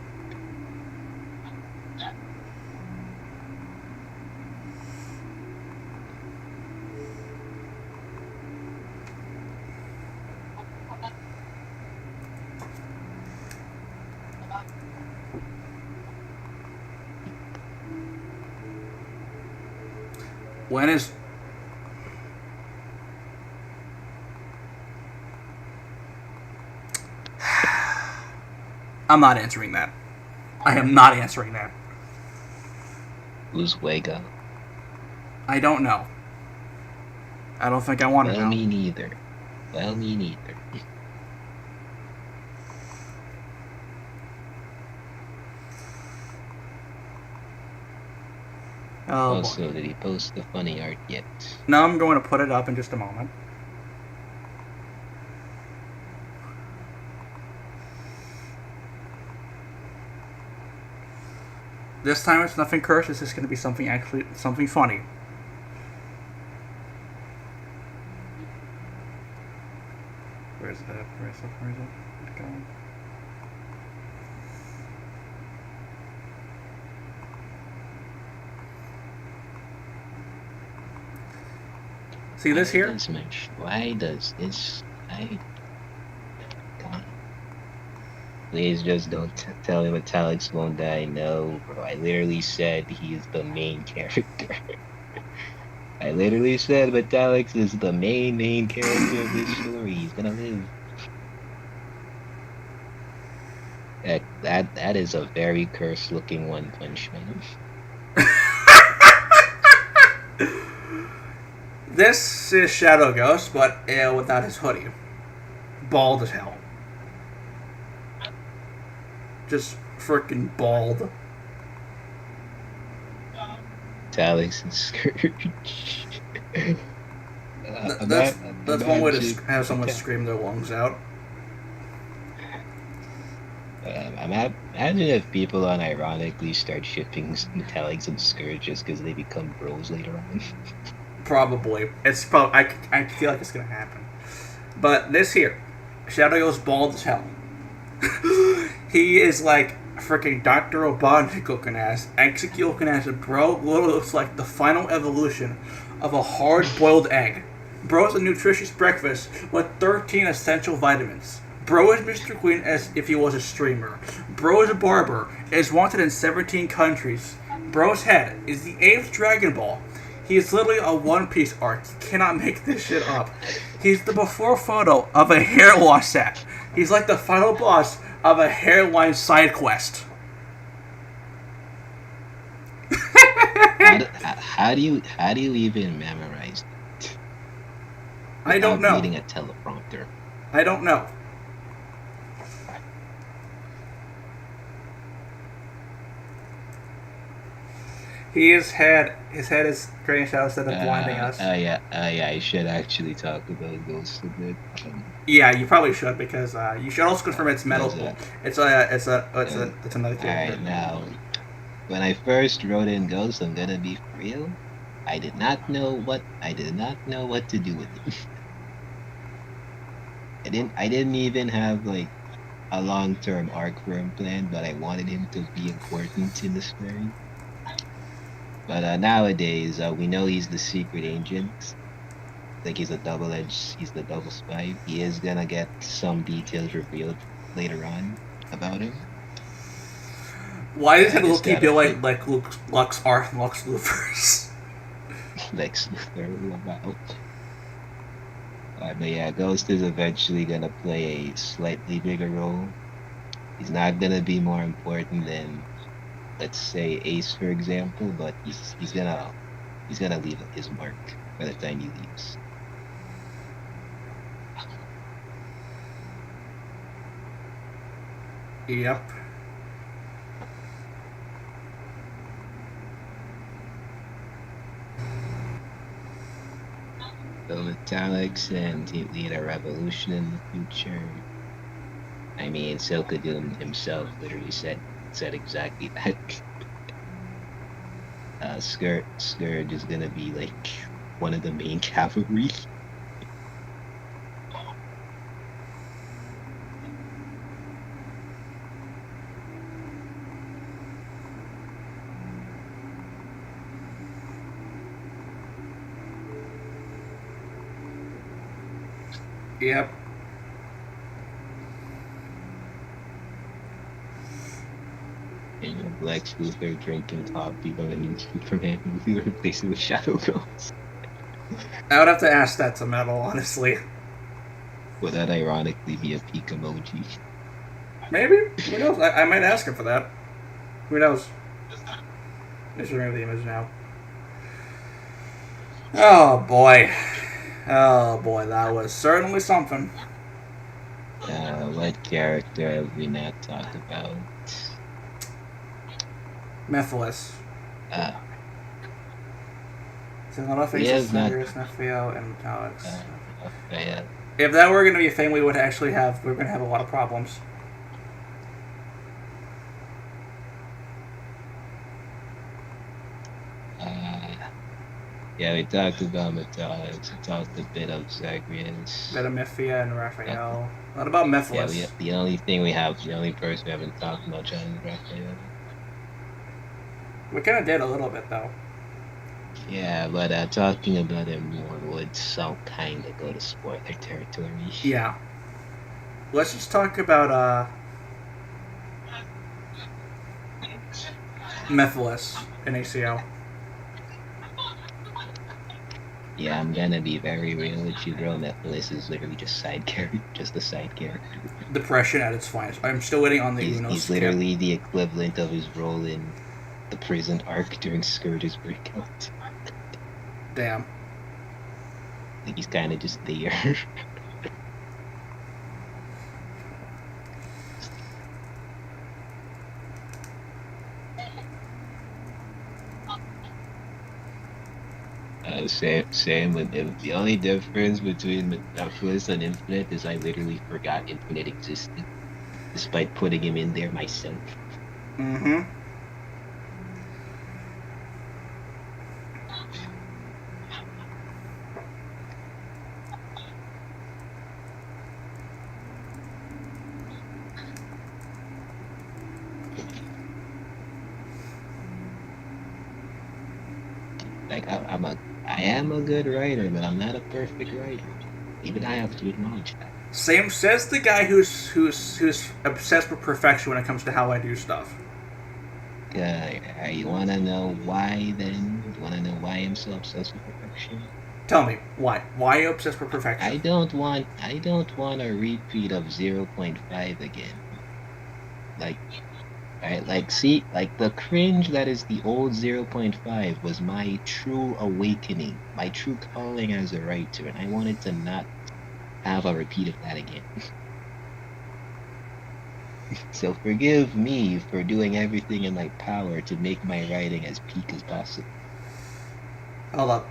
When is... I'm not answering that. I am not answering that. Who's Wega? I don't know. I don't think I want to Well, know. me neither. Well, me neither. Oh, Also, boy. did he post the funny art yet? Now I'm going to put it up in just a moment. This time it's nothing cursed. It's just going to be something funny. Where is it? Where is it? Where is it? Where's it going? See this here? Why does this? Come on. Please just don't tell him Italic's won't die. No, bro. I literally said he is the main character. I literally said Metallics is the main character of this story. He's gonna live. That is a very cursed looking One Punch Man. This is Shadow Ghost, but without his hoodie. Bald as hell. Just freaking bald. Metallics and Scourge. That's one way to have someone scream their lungs out. Imagine if people unironically start shipping Metallics and Scourge just because they become bros later on. Probably. It's probably. I feel like it's gonna happen. But this here, Shadow Ghost bald as hell. He is like freaking Dr. Robotnik looking ass, Execute looking ass, and bro literally looks like the final evolution of a hard-boiled egg. Bro is a nutritious breakfast with 13 essential vitamins. Bro is Mr. Queen as if he was a streamer. Bro is a barber, is wanted in 17 countries. Bro's head is the 8th Dragon Ball. He is literally a One Piece arc. You cannot make this shit up. He's the before photo of a hair loss set. He's like the final boss of a hairline side quest. How do you even memorize it? I don't know. Reading a teleprompter. I don't know. His head is creating shadows instead of blinding us. Yeah, I should actually talk about Ghost a bit. Yeah, you probably should because you should also confirm it's metal. It's another character. Alright, now, when I first wrote in Ghost, I'm gonna be real. I did not know what to do with it. I didn't even have like a long-term arc for him planned, but I wanted him to be important in the story. But nowadays, we know he's the secret agent. Like he's the double spy. He is gonna get some details revealed later on about him. Why does it keep you like Lux Art and Lux Luthor's? Lex Luthor, wow. But yeah, Ghost is eventually gonna play a slightly bigger role. He's not gonna be more important than, let's say, Ace, for example, but he's gonna leave his mark by the time he leaves. Yep. So Metallics and he lead a revolution in the future. I mean, Silka Doom himself literally said exactly that. Scourge is gonna be like one of the main cavalry. Yep. And Lex Luthor drinking coffee from a new Superman movie replaced it with Shadow Girls. I would have to ask that to Metal, honestly. Would that ironically be a peak emoji? Maybe. Who knows? I might ask him for that. Who knows? Just remember the image now. Oh boy. Oh boy, that was certainly something. What character have we not talked about? Mephiles. Uh, So not a we face have not. serious, MvA and metallics. Yeah. If that were going to be a thing, we would actually have. We're going to have a lot of problems. Yeah, we talked about metallics. We talked a bit of Zagreus. Better MvA and Raphael. What about Mephiles? Yeah, the only thing we have, the only person we haven't talked much on is Raphael. We kind of did a little bit though. Yeah, but talking about him more would so kind of go to spoiler territory. Yeah. Let's just talk about Mephiles and ACO. Yeah, I'm gonna be very real with you, bro. Mephiles is literally just just a side character. Depression at its finest. I'm still waiting on the Uno He's skip. literally the equivalent of his role in the prison arc during Scourge's breakout. Damn. Like he's kind of just there. Same with him. The only difference between Mephiles and Infinite is I literally forgot Infinite existed, despite putting him in there myself. Mm-hmm. Like I am a good writer, but I'm not a perfect writer. Even I have to acknowledge that. Same says the guy who's obsessed with perfection when it comes to how I do stuff. You wanna know why then? You wanna know why I'm so obsessed with perfection? Tell me why. Why are you obsessed with perfection? I don't want a repeat of 0.5 again. Like, right? Like, see, like the cringe that is the old 0.5 was my true awakening, my true calling as a writer, and I wanted to not have a repeat of that again. So forgive me for doing everything in my power to make my writing as peak as possible. Hold up.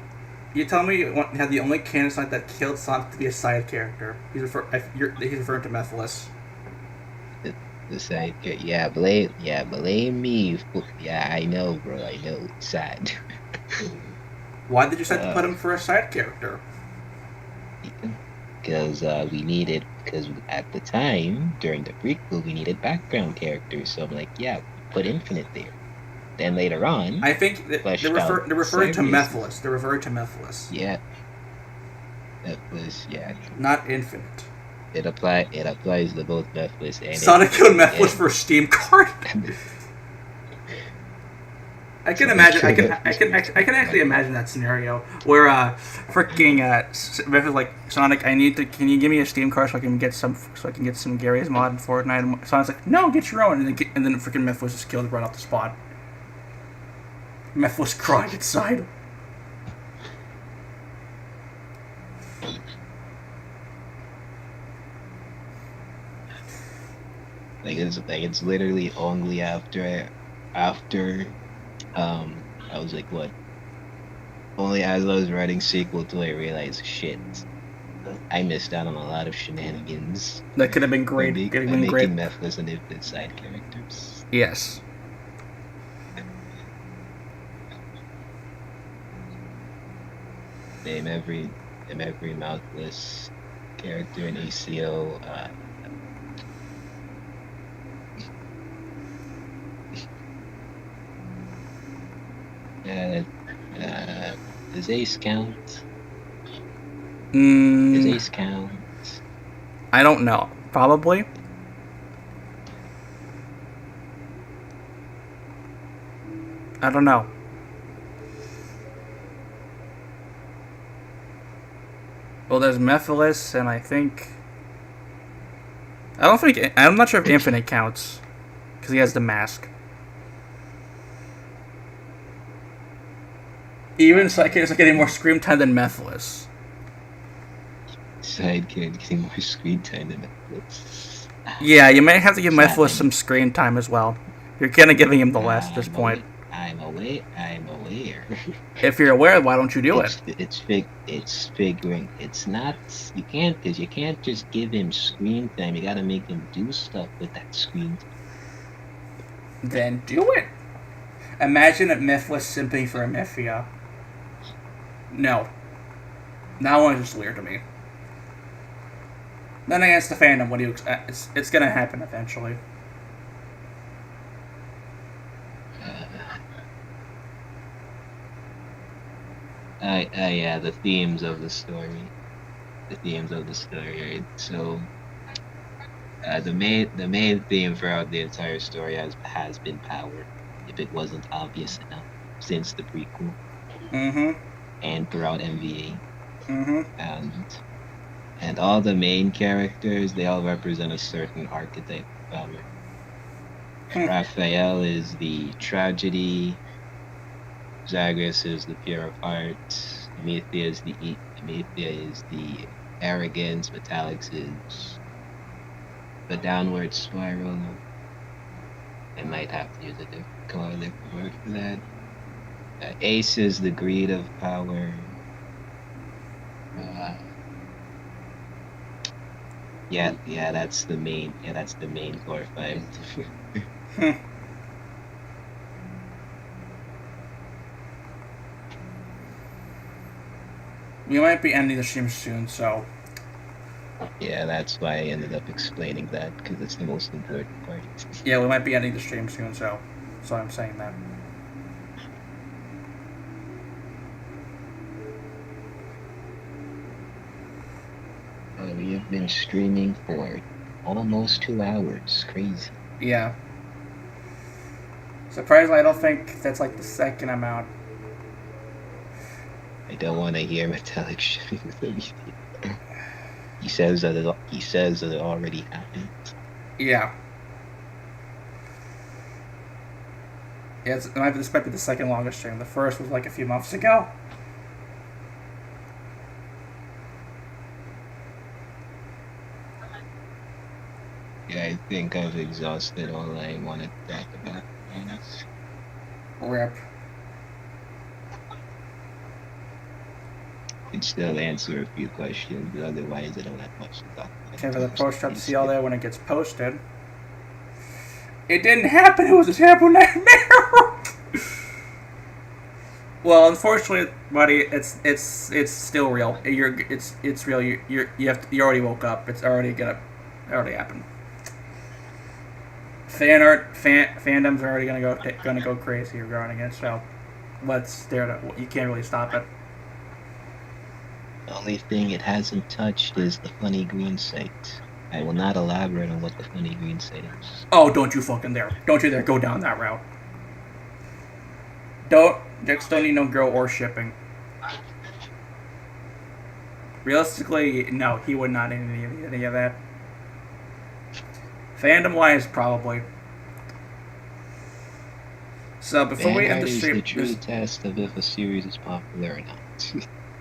You tell me you have the only canon Sonic that killed Sonic to be a side character. He's referring to Mephiles. The side, blame me. Yeah, I know, bro. I know. It's sad. Why did you decide to put him for a side character? Because we needed, because at the time during the prequel we needed background characters. So I'm like, yeah, put Infinite there. Then later on, I think they're referring to Mephiles. They're referring to Mephiles. Yeah. Mephiles, yeah. Not Infinite. It applies to both Mephiles and Sonic killed Mephiles for a Steam card. I can imagine. I can actually imagine that scenario where freaking Mephiles like Sonic. Can you give me a Steam card so I can get some Gary's mod in Fortnite? And Sonic's like, no, get your own. And then freaking Mephiles is killed right off the spot. Mephiles cried inside. It's literally only after I was like, what? Only as I was writing sequel to I realized, shit, I missed out on a lot of shenanigans. That could have been great. Making Mephiles and Infinite side characters. Yes. Name every mouthless character in ACO. Does Ace count? Does Ace count? I don't know. Probably. I don't know. Well, there's Mephiles, and I'm not sure if Infinite counts because he has the mask. Even Sidekicks are getting more screen time than Mephiles. Sidekick getting more screen time than Netflix. Yeah, you may have to give What's Mephiles happening? some screen time as well. You're kind of giving him the less at this point. I'm aware. If you're aware, why don't you do it? It's figuring. It's not. You can't, because you can't just give him screen time. You gotta make him do stuff with that screen time. Then do it. Imagine a Mephiles simping for a MvA. No. That one's just weird to me. Then against the fandom, what do you expect? It's gonna happen eventually. Yeah, the themes of the story. Right? So, the main theme throughout the entire story has been power. If it wasn't obvious enough since the prequel. Mm-hmm. And throughout MvA. Mm-hmm. And all the main characters, they all represent a certain archetype of power. Raphael is the tragedy. Zagreus is the pure of heart. Amethea is the arrogance. Metallics is the downward spiral. I might have to use a different word for that. Ace is the greed of power. Yeah, that's the main core five. We might be ending the stream soon, so. Yeah, that's why I ended up explaining that, because it's the most important part. Yeah, we might be ending the stream soon, so I'm saying that. We have been streaming for almost 2 hours. Crazy. Yeah. Surprisingly, I don't think that's like the second amount. I don't want to hear Metallic shooting with Amethea. He says that it already happened. Yeah. Yeah, this might be the second longest stream. The first was like a few months ago. Yeah, I think I've exhausted all I want to talk about. Rip. Can still answer a few questions, but otherwise I don't have much to talk about. Okay, for the post up to see all that when it gets posted. It didn't happen. It was a terrible nightmare. Well, unfortunately, buddy, it's still real. It's real. You already woke up. It already happened. Fandoms are already gonna go crazy regarding it. So, you can't really stop it. The only thing it hasn't touched is the funny green site. I will not elaborate on what the funny green site is. Oh, don't you fucking dare! Don't you dare go down that route. Dex don't need no girl or shipping. Realistically, no, he would not need any of that. Fandom-wise, probably. So before we end the stream, the true test of if a series is popular or not.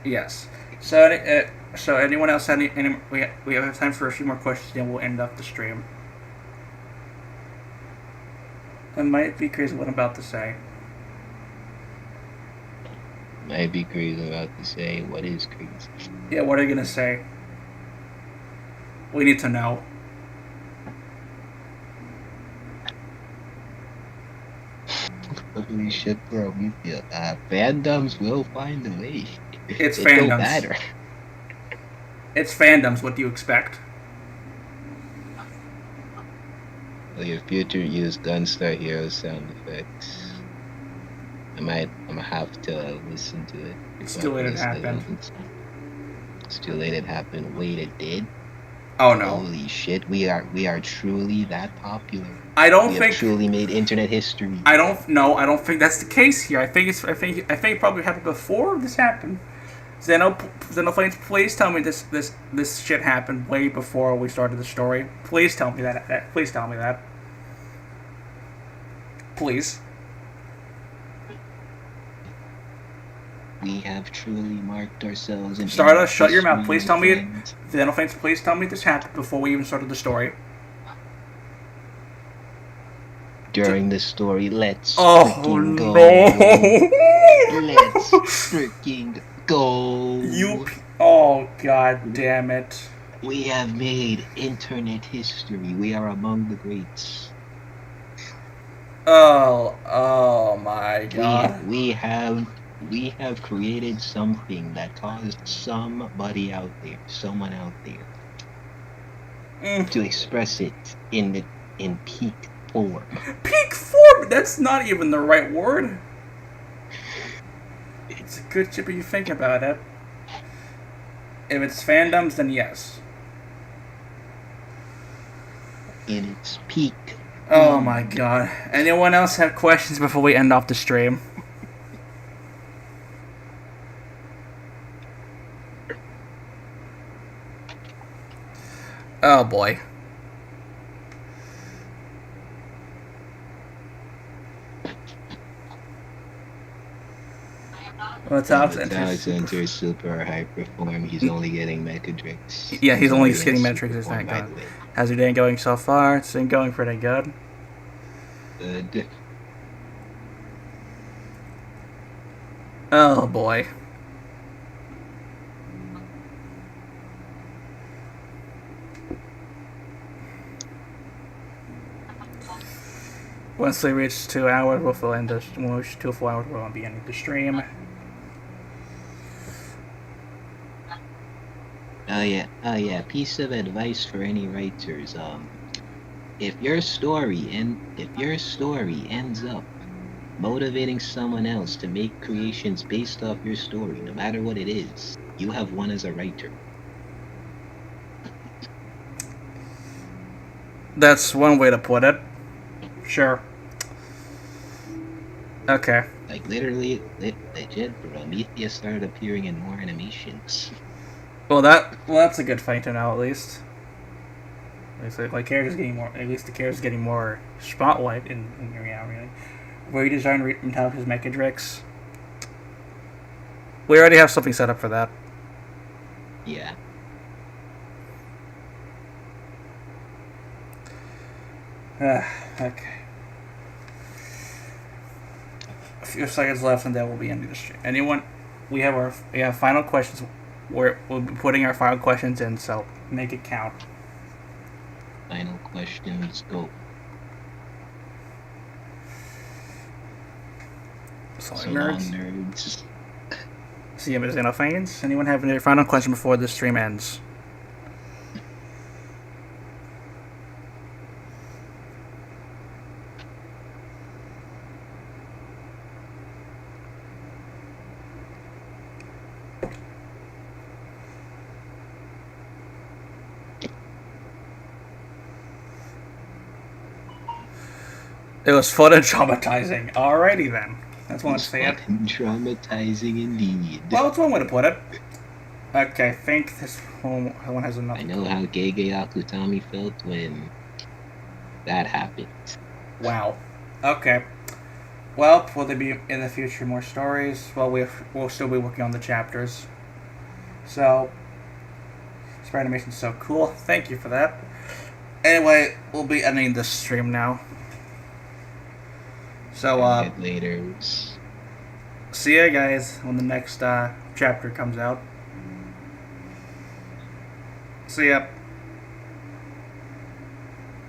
Yes. So anyone else? We have time for a few more questions, and we'll end up the stream. It might be crazy what I'm about to say. Might be crazy about to say. What is crazy? Yeah, what are you gonna say? We need to know. Holy shit, bro. Fandoms will find a way. It's it fandoms. Don't matter. It's fandoms. What do you expect? Well, your future use Gunstar Hero sound effects. I'm gonna have to listen to it. It's too late it happened. It's too late it happened. Wait, it did? Oh no. Holy shit, we are truly that popular. I don't We have think. truly made internet history. I don't think that's the case here. I think it probably happened before this happened. Xenophanes, please tell me this shit happened way before we started the story. Please tell me that. Please tell me that. Please. We have truly marked ourselves in Stardust, shut your mouth. history, Please tell me it. friends. Xenophanes, please tell me this happened before we even started the story. During the story, let's Oh freaking go. no! Let's freaking go. Oh god damn it! We have made internet history. We are among the greats. Oh my god! We have created something that caused somebody out there, someone out there, to express it in peak form. Peak form. That's not even the right word. It's a good chip if you think about it. If it's fandoms, then yes. In its peak. Oh my god. Anyone else have questions before we end off the stream? Oh boy. What's Alexander is super high perform. He's only getting Mechadrix. Yeah, he's only getting Mechadrix. Thank by God. the way. How's your day going so far? It's been going pretty good. Good. Oh boy. Once we reach 2 hours, we'll end the. When we reach 2 4 hours, we'll be ending the stream. Oh yeah. Piece of advice for any writers. If your story ends up motivating someone else to make creations based off your story, no matter what it is, you have won as a writer. That's one way to put it. Sure. Okay. Like literally, legit, Prometheus started appearing in more animations. Well, that's a good thing to know, at least. Like characters getting more. At least the characters getting more spotlight in reality. Redesign Metallica's Mechadrix. We already have something set up for that. Yeah. Okay. A few seconds left, and then we'll be ending the stream. Anyone? We have final questions. We'll be putting our final questions in, so make it count. Final questions, go. So So nerds. long, nerds. See you, Xenophanes. Anyone have any final question before the stream ends? It was fun and traumatizing. Alrighty then. That's one way to say it. Fucking traumatizing indeed. Well, that's one way to put it. Okay, I think this one has enough. I know how Gege Akutami felt when that happened. Wow. Okay. Well, will there be in the future more stories? Well, we'll still be working on the chapters. So, Spider Animation's so cool. Thank you for that. Anyway, we'll be ending this stream now. So, Later. see ya, guys, when the next chapter comes out. See ya.